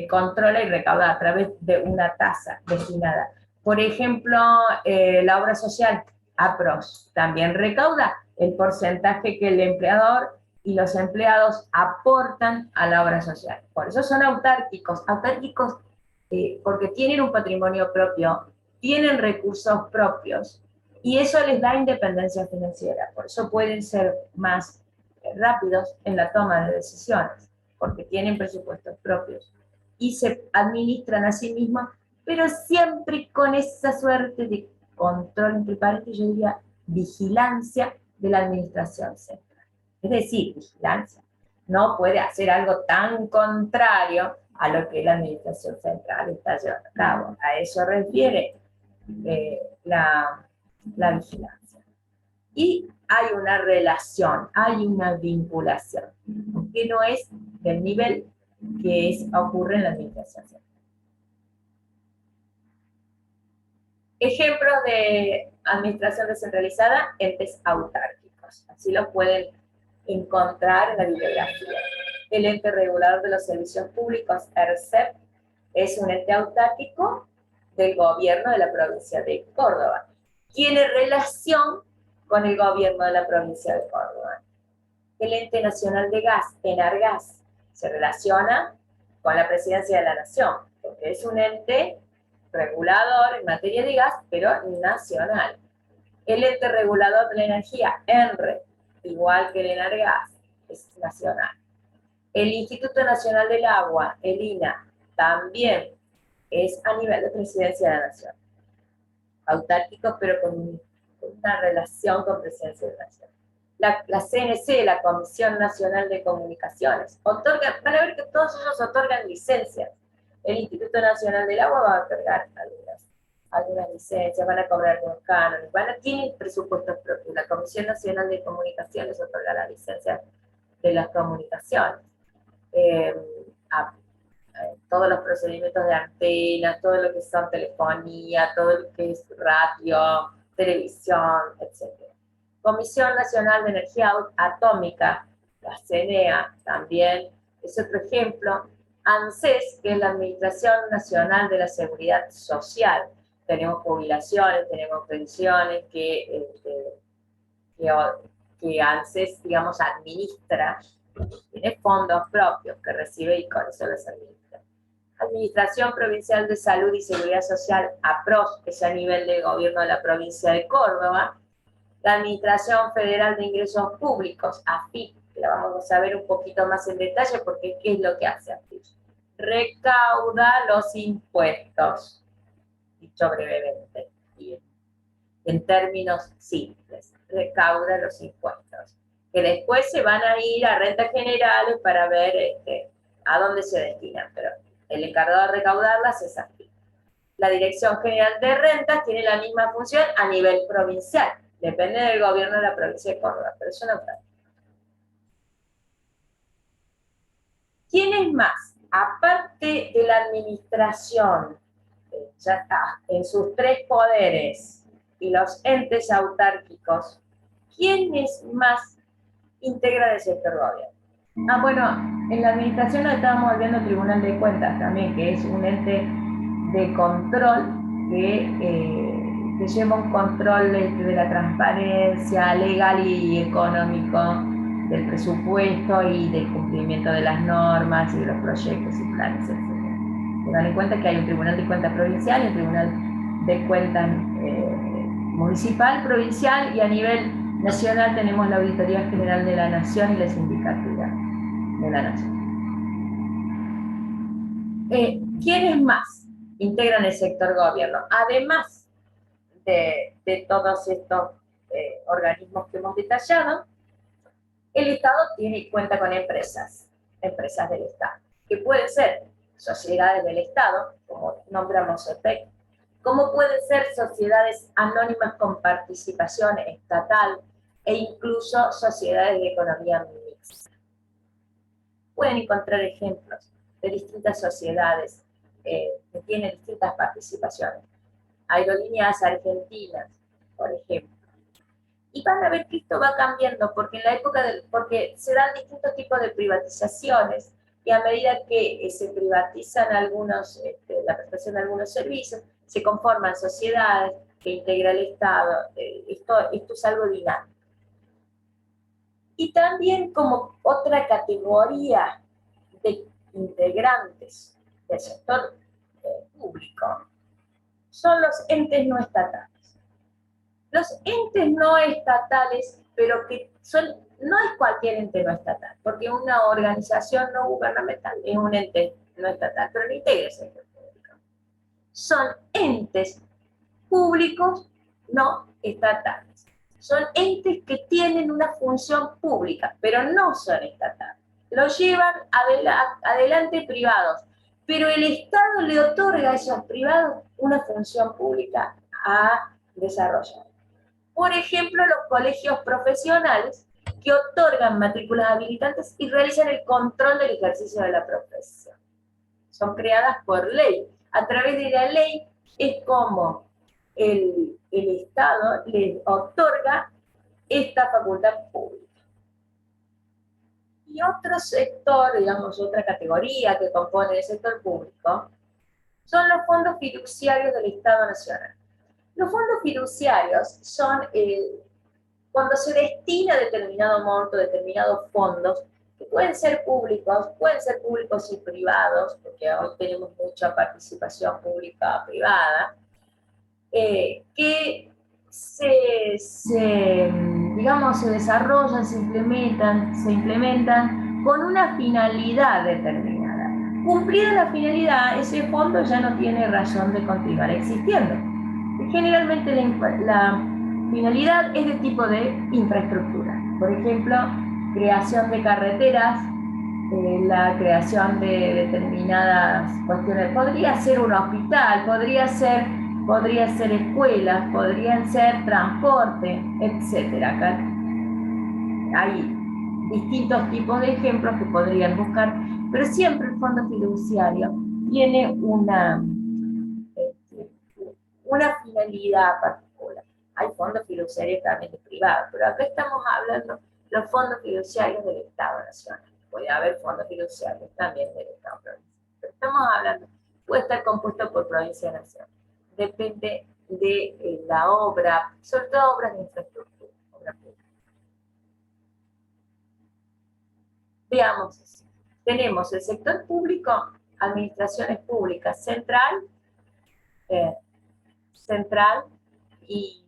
[SPEAKER 1] controla y recauda a través de una tasa destinada. Por ejemplo, la obra social, APROS, también recauda el porcentaje que el empleador y los empleados aportan a la obra social. Por eso son autárquicos porque tienen un patrimonio propio, tienen recursos propios, y eso les da independencia financiera. Por eso pueden ser más rápidos en la toma de decisiones, porque tienen presupuestos propios y se administran a sí mismos, pero siempre con esa suerte de control, entre paréntesis, yo diría vigilancia de la administración central. Es decir, vigilancia. No puede hacer algo tan contrario a lo que la administración central está llevando a cabo. A eso refiere la vigilancia. Y hay una relación, hay una vinculación, que no es del nivel que ocurre en la administración central. Ejemplos de administración descentralizada, entes autárquicos. Así los pueden encontrar en la bibliografía. El ente regulador de los servicios públicos, ERCEP, es un ente autárquico del gobierno de la provincia de Córdoba. Tiene relación con el gobierno de la provincia de Córdoba. El ente nacional de gas, ENARGAS, se relaciona con la presidencia de la nación, porque es un ente regulador en materia de gas, pero nacional. El ente regulador de la energía, ENRE, igual que el ENARGAS, es nacional. El Instituto Nacional del Agua, el INA, también es a nivel de presidencia de la nación. Autárquico, pero con una relación con presidencia de la nación. La CNC, la Comisión Nacional de Comunicaciones, van a ver que todos ellos otorgan licencias. El Instituto Nacional del Agua va a otorgar algunas. algunas licencias, van a cobrar algunos cánones, tienen presupuestos propios. La Comisión Nacional de Comunicaciones otorga la licencia de las comunicaciones. Eh, a, todos los procedimientos de antenas, todo lo que son telefonía, todo lo que es radio, televisión, etc. Comisión Nacional de Energía Atómica, la CNEA, también es otro ejemplo. ANSES, que es la Administración Nacional de la Seguridad Social. Tenemos jubilaciones, tenemos pensiones que ANSES, digamos, administra, tiene fondos propios que recibe y con eso los administra. Administración Provincial de Salud y Seguridad Social, APROS, que es a nivel de gobierno de la provincia de Córdoba. La Administración Federal de Ingresos Públicos, AFIP, que la vamos a ver un poquito más en detalle porque ¿qué es lo que hace AFIP? Recauda los impuestos, dicho brevemente, y en términos simples, recauda los impuestos, que después se van a ir a rentas generales para ver a dónde se destinan, pero el encargado de recaudarlas es AFIP. La Dirección General de Rentas tiene la misma función a nivel provincial, depende del gobierno de la provincia de Córdoba, pero eso no está. ¿Quién es más? Aparte de la administración, ya está, en sus tres poderes, y los entes autárquicos, ¿quién es más integra del sector gobierno? Bueno, en la administración nos estábamos viendo el Tribunal de Cuentas también, que es un ente de control que lleva un control de la transparencia legal y económico del presupuesto y del cumplimiento de las normas y de los proyectos y planes, etc. Tengan en cuenta que hay un Tribunal de Cuentas provincial y un Tribunal de Cuentas municipal, provincial, y a nivel nacional tenemos la Auditoría General de la Nación y la Sindicatura de la Nación. ¿Quiénes más integran el sector gobierno? Además de todos estos organismos que hemos detallado, el Estado cuenta con empresas del Estado, que pueden ser sociedades del Estado, como nombramos OPEC, como pueden ser sociedades anónimas con participación estatal e incluso sociedades de economía mixta. Pueden encontrar ejemplos de distintas sociedades que tienen distintas participaciones. Aerolíneas Argentinas, por ejemplo. Y van a ver que esto va cambiando porque en la época porque se dan distintos tipos de privatizaciones y a medida que se privatizan la prestación de algunos servicios, se conforman sociedades que integra el Estado. Esto es algo dinámico. Y también como otra categoría de integrantes del sector público son los entes no estatales. Los entes no estatales, pero que no es cualquier ente no estatal, porque una organización no gubernamental es un ente no estatal, pero no integra el sector público. Son entes públicos no estatales. Son entes que tienen una función pública, pero no son estatales. Lo llevan adelante privados, pero el Estado le otorga a esos privados una función pública a desarrollar. Por ejemplo, los colegios profesionales que otorgan matrículas habilitantes y realizan el control del ejercicio de la profesión. Son creadas por ley. A través de la ley es como el Estado les otorga esta facultad pública. Y otro sector, digamos, otra categoría que compone el sector público, son los fondos fiduciarios del Estado Nacional. Los fondos fiduciarios son cuando se destina determinado monto, determinados fondos, que pueden ser públicos y privados, porque hoy tenemos mucha participación pública-privada, que digamos, se desarrollan, se implementan con una finalidad determinada. Cumplida la finalidad, ese fondo ya no tiene razón de continuar existiendo. Generalmente la finalidad es de tipo de infraestructura. Por ejemplo, creación de carreteras, la creación de determinadas cuestiones. Podría ser un hospital, podría ser podría ser escuelas, podrían ser transporte, etcétera. Acá hay distintos tipos de ejemplos que podrían buscar, pero siempre el fondo fiduciario tiene una finalidad particular. Hay fondos fiduciarios también de privados, pero acá estamos hablando de los fondos fiduciarios del Estado Nacional. Puede haber fondos fiduciarios también del Estado provincial. Pero estamos hablando, puede estar compuesto por provincia nacional. Depende de la obra, sobre todo obras de infraestructura, obra pública. Veamos eso. Tenemos el sector público, administraciones públicas, central y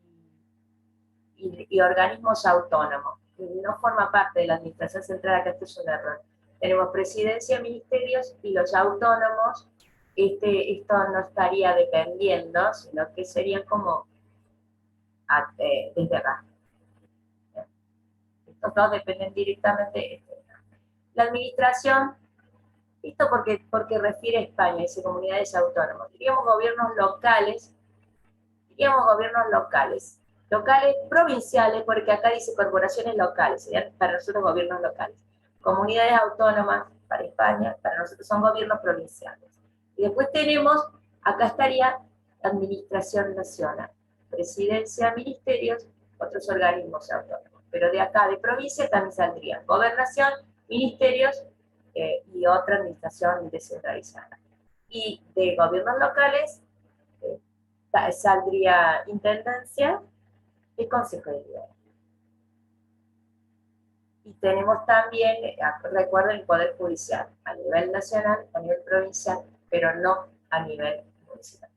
[SPEAKER 1] organismos autónomos. No forma parte de la administración central, acá esto es un error. Tenemos presidencia, ministerios y los autónomos. Esto no estaría dependiendo, sino que serían como desde abajo. Estos dos dependen directamente. La administración, esto porque refiere a España, dice comunidades autónomas. Diríamos gobiernos locales, provinciales, porque acá dice corporaciones locales, serían para nosotros gobiernos locales. Comunidades autónomas para España, para nosotros son gobiernos provinciales. Y después tenemos, acá estaría administración nacional, presidencia, ministerios, otros organismos autónomos. Pero de acá, de provincia, también saldrían gobernación, ministerios y otra administración descentralizada. Y de gobiernos locales saldría intendencia y consejo de gobierno. Y tenemos también, recuerden, el poder judicial a nivel nacional, a nivel provincial, pero no a nivel municipal.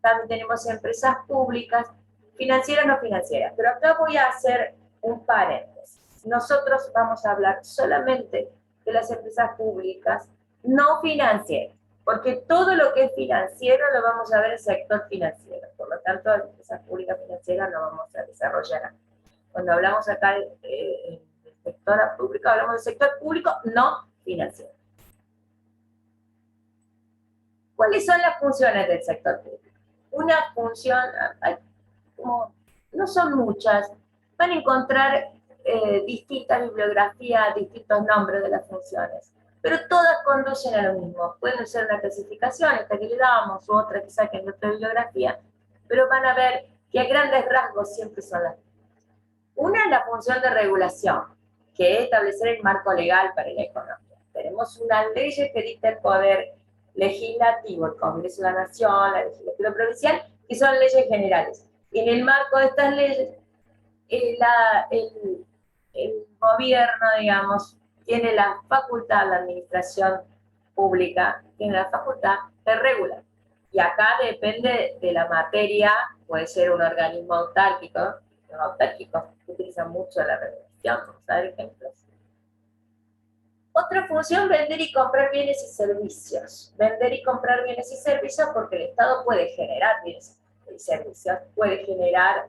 [SPEAKER 1] También tenemos empresas públicas, financieras o no financieras, pero acá voy a hacer un paréntesis. Nosotros vamos a hablar solamente de las empresas públicas no financieras, porque todo lo que es financiero lo vamos a ver en el sector financiero. Por lo tanto, las empresas públicas financieras no vamos a desarrollar. Cuando hablamos acá del sector público, hablamos del sector público no financiero. ¿Cuáles son las funciones del sector público? Una función, no son muchas, van a encontrar distintas bibliografías, distintos nombres de las funciones, pero todas conducen a lo mismo. Pueden ser una clasificación, esta que le damos, u otra que saquen de otra bibliografía, pero van a ver que a grandes rasgos siempre son las mismas. Una es la función de regulación, que es establecer el marco legal para la economía. Tenemos unas leyes que dicta el poder legislativo, el Congreso de la Nación, la legislatura provincial, que son leyes generales. Y en el marco de estas leyes, el gobierno, digamos, tiene la facultad, la administración pública, tiene la facultad de regular. Y acá depende de la materia, puede ser un organismo autárquico, los autárquicos utilizan mucho la regulación, vamos a ver ejemplos. Otra función, vender y comprar bienes y servicios. Vender y comprar bienes y servicios porque el Estado puede generar bienes y servicios, puede generar,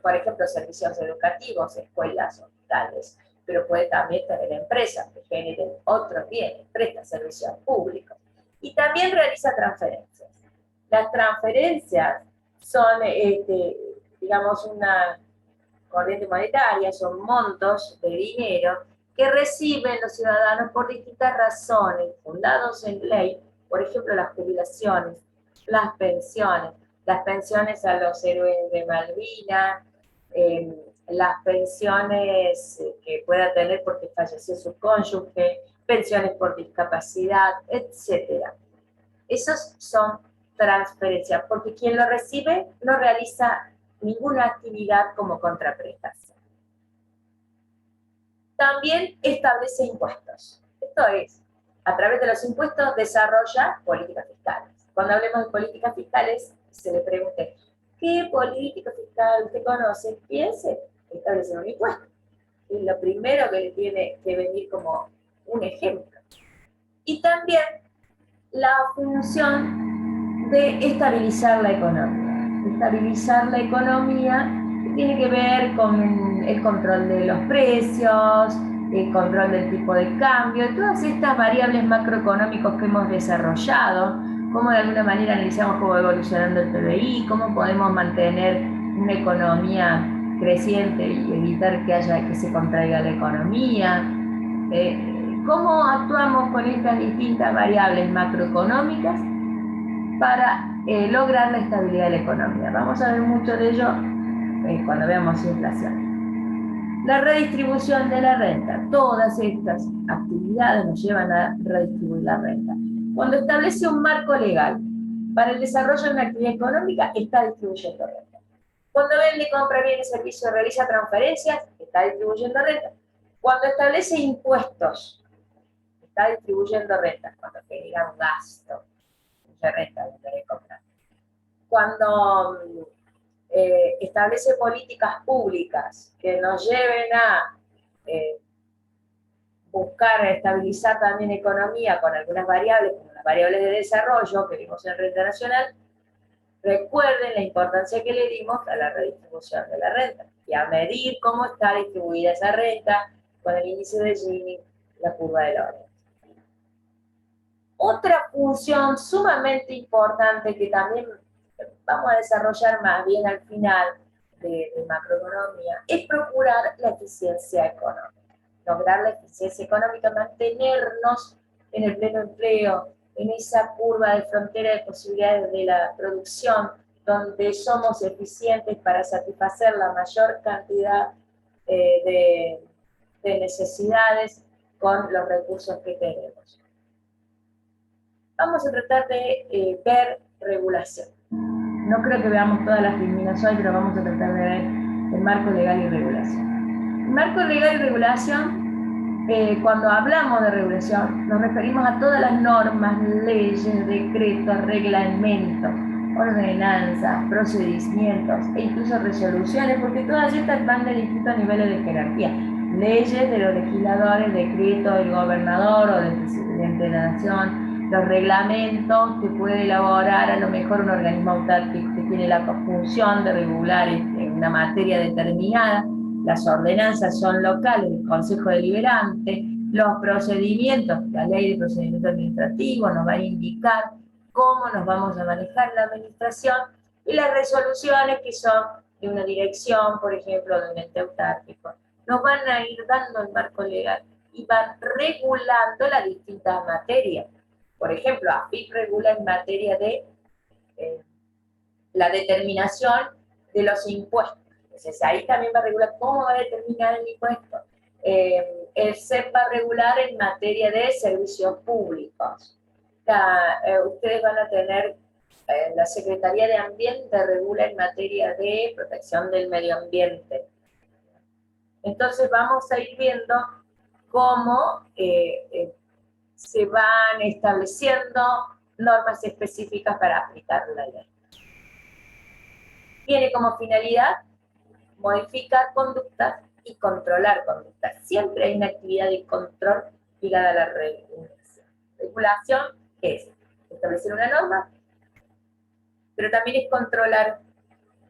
[SPEAKER 1] por ejemplo, servicios educativos, escuelas, hospitales, pero puede también tener empresas que generen otros bienes, presta servicios públicos. Y también realiza transferencias. Las transferencias son, digamos, una corriente monetaria, son montos de dinero que reciben los ciudadanos por distintas razones, fundados en ley, por ejemplo, las jubilaciones, las pensiones a los héroes de Malvinas, las pensiones que pueda tener porque falleció su cónyuge, pensiones por discapacidad, etc. Esos son transferencias, porque quien lo recibe no realiza ninguna actividad como contraprestación. También establece impuestos. Esto es, a través de los impuestos desarrolla políticas fiscales. Cuando hablemos de políticas fiscales, se le pregunte, ¿qué política fiscal usted conoce? Piense, establecer un impuesto. Es lo primero que le tiene que venir como un ejemplo. Y también la función de estabilizar la economía. Estabilizar la economía tiene que ver con el control de los precios, el control del tipo de cambio, todas estas variables macroeconómicas que hemos desarrollado cómo de alguna manera analizamos cómo va evolucionando el PBI, cómo podemos mantener una economía creciente y evitar que se contraiga la economía, cómo actuamos con estas distintas variables macroeconómicas para lograr la estabilidad de la economía. Vamos a ver mucho de ello cuando veamos inflación. La redistribución de la renta. Todas estas actividades nos llevan a redistribuir la renta. Cuando establece un marco legal para el desarrollo de una actividad económica, está distribuyendo renta. Cuando vende, compra bienes y servicios, realiza transferencias, está distribuyendo renta. Cuando establece impuestos, está distribuyendo renta. Cuando genera un gasto de renta, de compra. Cuando establece políticas públicas que nos lleven a buscar estabilizar también economía con algunas variables, como las variables de desarrollo que vimos en renta nacional, recuerden la importancia que le dimos a la redistribución de la renta y a medir cómo está distribuida esa renta con el índice de Gini, la curva de Lorenz. Otra función sumamente importante que también vamos a desarrollar más bien al final de macroeconomía es procurar la eficiencia económica. Lograr la eficiencia económica, mantenernos en el pleno empleo, en esa curva de frontera de posibilidades de la producción, donde somos eficientes para satisfacer la mayor cantidad de necesidades con los recursos que tenemos. Vamos a tratar de ver regulación. No creo que veamos todas las disciplinas hoy, pero vamos a tratar de ver el marco legal y regulación. El marco legal y regulación, cuando hablamos de regulación, nos referimos a todas las normas, leyes, decretos, reglamentos, ordenanzas, procedimientos e incluso resoluciones, porque todas estas van de distintos niveles de jerarquía. Leyes de los legisladores, decretos del gobernador o del presidente de la nación, los reglamentos que puede elaborar a lo mejor un organismo autárquico que tiene la función de regular en una materia determinada. Las ordenanzas son locales del Consejo Deliberante, los procedimientos, la ley de procedimiento administrativo nos va a indicar cómo nos vamos a manejar en la administración, y las resoluciones que son de una dirección, por ejemplo, de un ente autárquico, nos van a ir dando el marco legal y van regulando las distintas materias. Por ejemplo, AFIP regula en materia de la determinación de los impuestos. Entonces, ahí también va a regular cómo va a determinar el impuesto. El CEP va a regular en materia de servicios públicos. Ustedes van a tener, la Secretaría de Ambiente regula en materia de protección del medio ambiente. Entonces, vamos a ir viendo cómo se van estableciendo normas específicas para aplicar la ley. Tiene como finalidad modificar conductas y controlar conductas. Siempre hay una actividad de control ligada a la regulación. Regulación es establecer una norma, pero también es controlar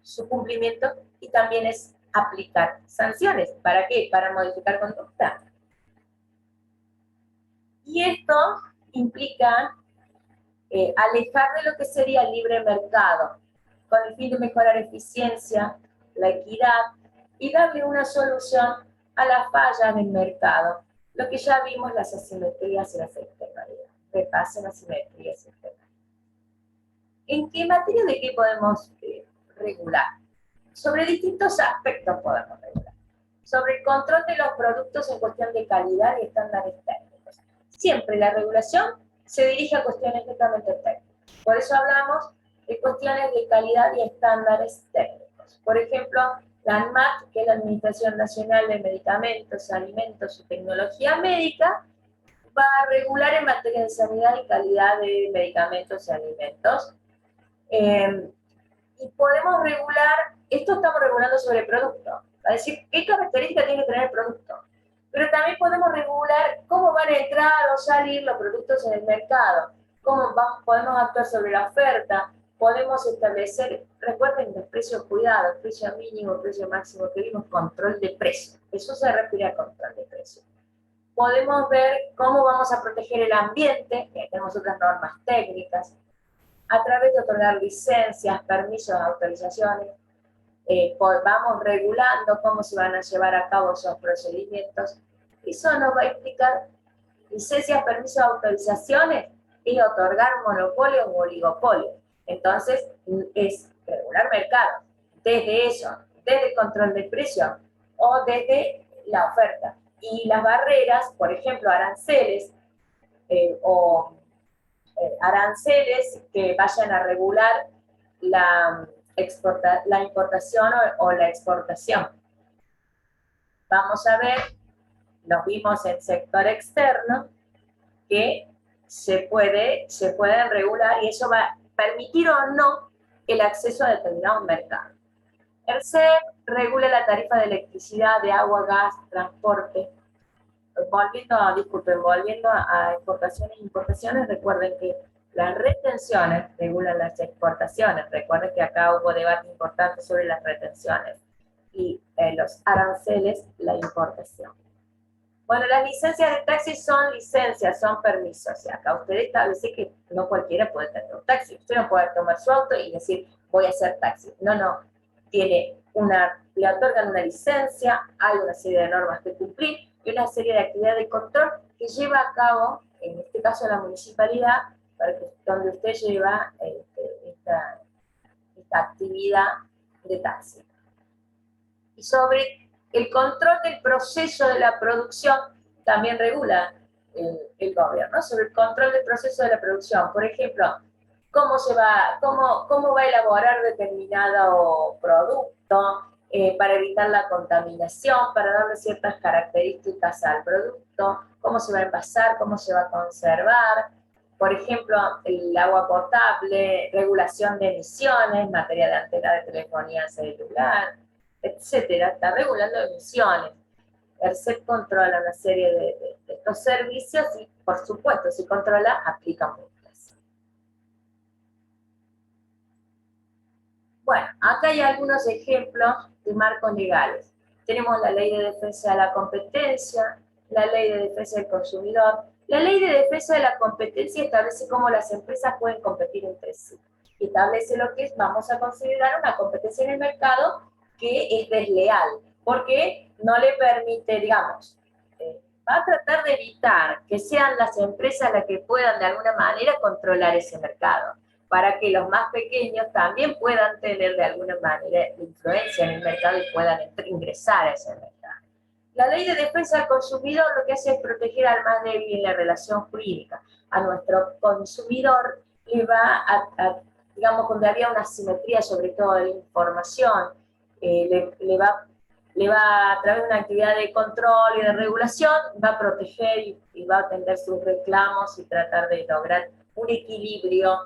[SPEAKER 1] su cumplimiento y también es aplicar sanciones. ¿Para qué? Para modificar conducta. Y esto implica alejar de lo que sería el libre mercado, con el fin de mejorar eficiencia, la equidad y darle una solución a las fallas del mercado. Lo que ya vimos, las asimetrías y las externalidades. Repasen asimetrías y externalidades. ¿En qué materia de qué podemos regular? Sobre distintos aspectos podemos regular. Sobre el control de los productos en cuestión de calidad y estándares técnicos. Siempre la regulación se dirige a cuestiones netamente técnicas. Por eso hablamos de cuestiones de calidad y estándares técnicos. Por ejemplo, la ANMAT, que es la Administración Nacional de Medicamentos, Alimentos y Tecnología Médica, va a regular en materia de sanidad y calidad de medicamentos y alimentos. Y podemos regular, esto estamos regulando sobre el producto, es decir, qué características tiene que tener el producto. Pero también podemos regular cómo van a entrar o salir los productos en el mercado, podemos actuar sobre la oferta, podemos establecer, recuerden los precios cuidados, precio mínimo, precio máximo que vimos, control de precio. Eso se refiere a control de precio. Podemos ver cómo vamos a proteger el ambiente, que tenemos otras normas técnicas. a través de otorgar licencias, permisos, autorizaciones, vamos regulando cómo se van a llevar a cabo esos procedimientos. Eso nos va a implicar licencias, permisos, autorizaciones y otorgar monopolios o oligopolios. Entonces, es regular mercados, desde eso, desde el control de precios o desde la oferta. Y las barreras, por ejemplo, aranceles aranceles que vayan a regular la importación o la exportación. Vamos a ver, los vimos en sector externo, que se pueden regular y eso va a permitir o no el acceso a determinados mercados. El CEP regula la tarifa de electricidad, de agua, gas, transporte. Volviendo a exportaciones e importaciones, recuerden que las retenciones regulan las exportaciones. Recuerden que acá hubo debate importante sobre las retenciones y los aranceles, la importación. Bueno, las licencias de taxi son licencias, son permisos. Y acá usted establece que no cualquiera puede tener un taxi. Usted no puede tomar su auto y decir, voy a hacer taxi. No, no. Le otorgan una licencia, hay una serie de normas que cumplir y una serie de actividades de control que lleva a cabo, en este caso la municipalidad, donde usted lleva esta actividad de taxi. Y sobre el control del proceso de la producción también regula el gobierno, ¿no? Sobre el control del proceso de la producción. Por ejemplo, cómo va a elaborar determinado producto para evitar la contaminación, para darle ciertas características al producto, cómo se va a envasar, cómo se va a conservar. Por ejemplo, el agua potable, regulación de emisiones, materia de antena de telefonía celular, etcétera, está regulando emisiones. El CEP controla una serie de estos servicios y, por supuesto, si controla, aplica multas. Bueno, acá hay algunos ejemplos de marcos legales. Tenemos la Ley de Defensa de la Competencia, la Ley de Defensa del Consumidor. La Ley de Defensa de la Competencia establece cómo las empresas pueden competir entre sí. Establece lo que vamos a considerar una competencia en el mercado que es desleal, porque no le permite, digamos, va a tratar de evitar que sean las empresas las que puedan de alguna manera controlar ese mercado, para que los más pequeños también puedan tener de alguna manera influencia en el mercado y puedan ingresar a ese mercado. La Ley de Defensa del Consumidor lo que hace es proteger al más débil en la relación jurídica. A nuestro consumidor le va digamos, donde había una asimetría sobre todo de la información, le va a través de una actividad de control y de regulación, va a proteger y va a atender sus reclamos y tratar de lograr un equilibrio.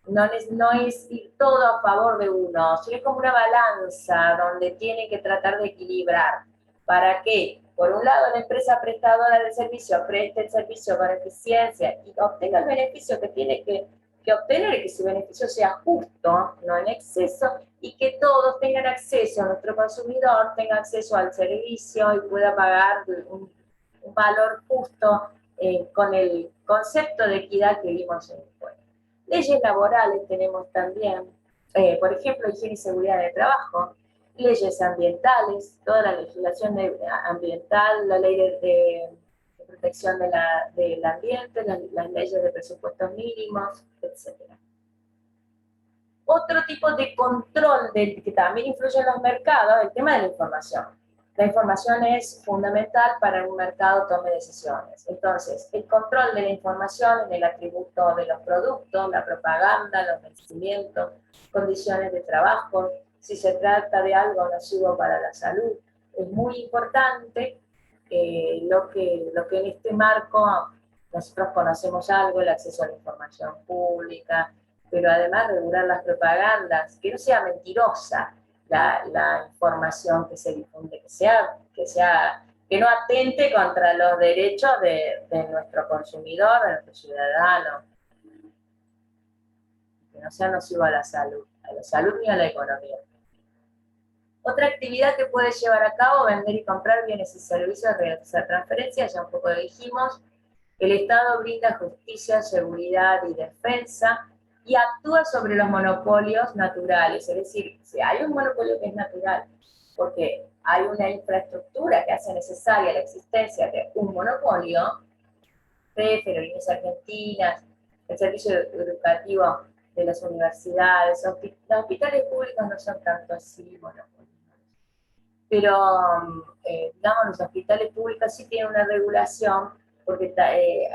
[SPEAKER 1] No es ir todo a favor de uno, sino es como una balanza donde tiene que tratar de equilibrar. ¿Para qué? Por un lado, la empresa prestadora del servicio preste el servicio con eficiencia y obtenga el beneficio que tiene que obtener y que su beneficio sea justo, no en exceso, y que todos tengan acceso, nuestro consumidor tenga acceso al servicio y pueda pagar un valor justo con el concepto de equidad que vimos en el juego. Leyes laborales tenemos también, por ejemplo, higiene y seguridad de trabajo, leyes ambientales, toda la legislación ambiental, la ley de protección del ambiente, las leyes de presupuestos mínimos, etc. Otro tipo de control que también influye en los mercados es el tema de la información. La información es fundamental para que un mercado tome decisiones. Entonces, el control de la información en el atributo de los productos, la propaganda, los vencimientos, condiciones de trabajo, si se trata de algo nocivo para la salud, es muy importante. Lo que en este marco nosotros conocemos algo, el acceso a la información pública, pero además regular las propagandas, que no sea mentirosa la información que se difunde, que no atente contra los derechos de nuestro consumidor, de nuestro ciudadano, que no sea nocivo a la salud ni a la economía. Otra actividad que puede llevar a cabo, vender y comprar bienes y servicios, realizar transferencias, ya un poco lo dijimos. El Estado brinda justicia, seguridad y defensa, y actúa sobre los monopolios naturales, es decir, si hay un monopolio que es natural, porque hay una infraestructura que hace necesaria la existencia de un monopolio, Ferrovías Argentinas, el servicio educativo de las universidades, los hospitales públicos no son tanto así, bueno, pero digamos, los hospitales públicos sí tienen una regulación porque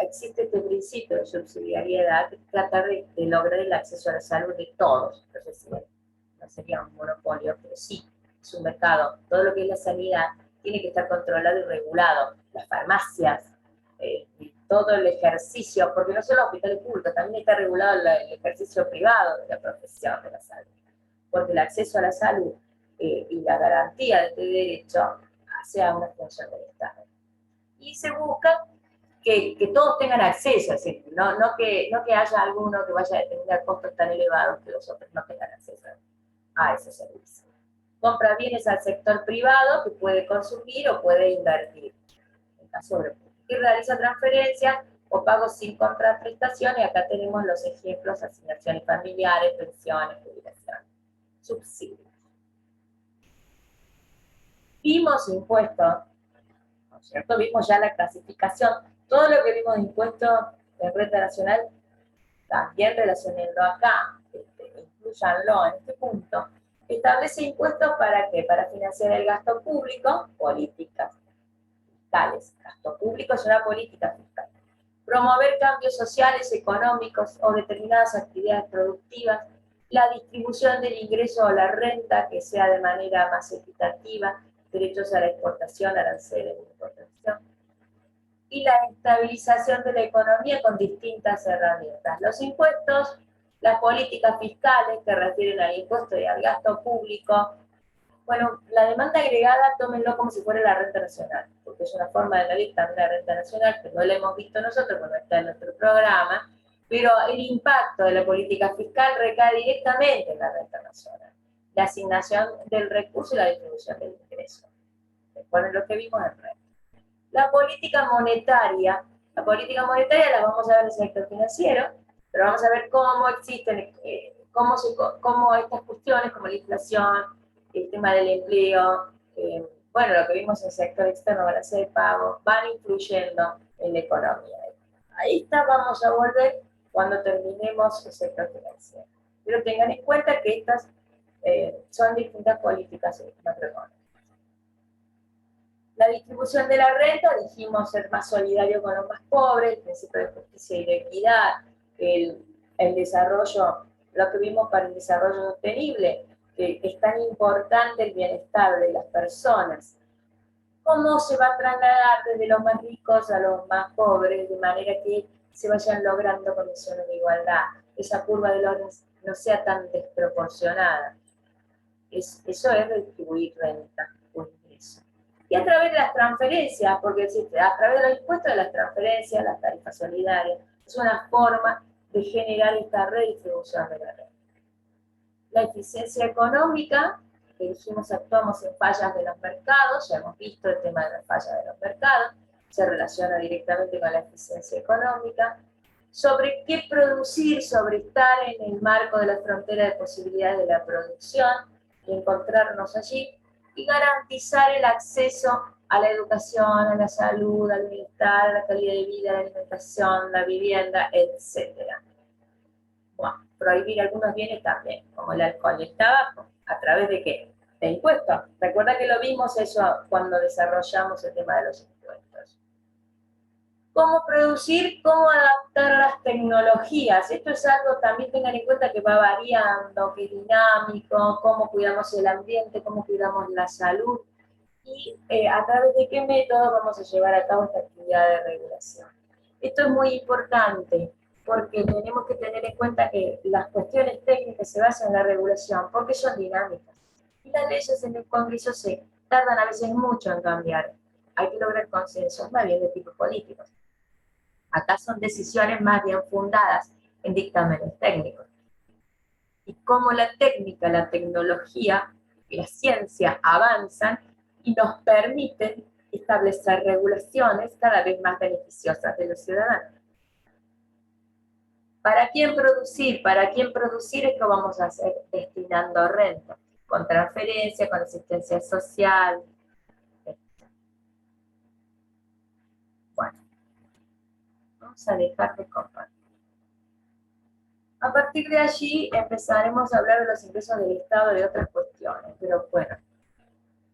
[SPEAKER 1] existe este principio de subsidiariedad que trata de lograr el acceso a la salud de todos. Entonces, no sería un monopolio, pero sí, es un mercado. Todo lo que es la sanidad tiene que estar controlado y regulado. Las farmacias, todo el ejercicio, porque no solo los hospitales públicos, también está regulado el ejercicio privado de la profesión de la salud. Porque el acceso a la salud y la garantía de este derecho sea una función del Estado. Y se busca que todos tengan acceso, es decir, no que haya alguno que vaya a tener costos tan elevados que los otros no tengan acceso a ese servicio. Compra bienes al sector privado que puede consumir o puede invertir, en caso de y realiza transferencias o pagos sin contraprestación, y acá tenemos los ejemplos: asignaciones familiares, pensiones, jubilaciones, subsidios. Vimos impuestos, ¿no es cierto? Vimos ya la clasificación, todo lo que vimos de impuestos en renta nacional, también relacionando acá, incluyanlo en este punto. Establece impuestos ¿para qué? Para financiar el gasto público, políticas fiscales. Gasto público es una política fiscal. Promover cambios sociales, económicos o determinadas actividades productivas, la distribución del ingreso o la renta que sea de manera más equitativa, derechos a la exportación, aranceles de importación, y la estabilización de la economía con distintas herramientas. Los impuestos, las políticas fiscales que refieren al impuesto y al gasto público. Bueno, la demanda agregada, tómenlo como si fuera la renta nacional, porque es una forma de medir también la renta nacional, que no la hemos visto nosotros, porque no está en nuestro programa, pero el impacto de la política fiscal recae directamente en la renta nacional. La asignación del recurso y la distribución del ingreso. Recuerden lo que vimos en renta. La política monetaria la vamos a ver en el sector financiero, pero vamos a ver cómo existen, cómo estas cuestiones como la inflación, el tema del empleo, bueno, lo que vimos en el sector externo, balance de pago, van influyendo en la economía. Ahí está, vamos a volver cuando terminemos el sector financiero. Pero tengan en cuenta que estas son distintas políticas macroeconómicas. La distribución de la renta, dijimos ser más solidario con los más pobres, el principio de justicia y de equidad, el desarrollo, lo que vimos para el desarrollo sostenible, que es tan importante el bienestar de las personas. ¿Cómo se va a trasladar desde los más ricos a los más pobres, de manera que se vayan logrando condiciones de igualdad? Esa curva de Lorenz no sea tan desproporcionada. Eso es redistribuir renta o ingreso. Y a través de las transferencias, porque a través de los impuestos de las transferencias, las tarifas solidarias, es una forma de generar esta redistribución de la renta. La eficiencia económica, que dijimos actuamos en fallas de los mercados, ya hemos visto el tema de las fallas de los mercados, se relaciona directamente con la eficiencia económica. Sobre qué producir, sobre estar en el marco de la frontera de posibilidades de la producción y encontrarnos allí, y garantizar el acceso a la educación, a la salud, al bienestar, a la calidad de vida, a la alimentación, la vivienda, etc. Bueno, prohibir algunos bienes también, como el alcohol y el tabaco, ¿a través de qué? De impuestos. Recuerda que lo vimos eso cuando desarrollamos el tema de los impuestos. Cómo producir, cómo adaptar las tecnologías. Esto es algo, también tengan en cuenta que va variando, que es dinámico, cómo cuidamos el ambiente, cómo cuidamos la salud, y a través de qué método vamos a llevar a cabo esta actividad de regulación. Esto es muy importante, porque tenemos que tener en cuenta que las cuestiones técnicas se basan en la regulación, porque son dinámicas. Y las leyes en el Congreso se tardan a veces mucho en cambiar. Hay que lograr consensos, más bien de tipo político. Acá son decisiones más bien fundadas en dictámenes técnicos. Y cómo la técnica, la tecnología y la ciencia avanzan y nos permiten establecer regulaciones cada vez más beneficiosas de los ciudadanos. ¿Para quién producir? ¿Para quién producir? Esto vamos a hacer destinando renta, con transferencia, con asistencia social. Bueno, vamos a dejar de compartir. A partir de allí empezaremos a hablar de los ingresos del Estado y de otras cuestiones, pero bueno.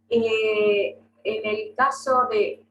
[SPEAKER 1] En el caso de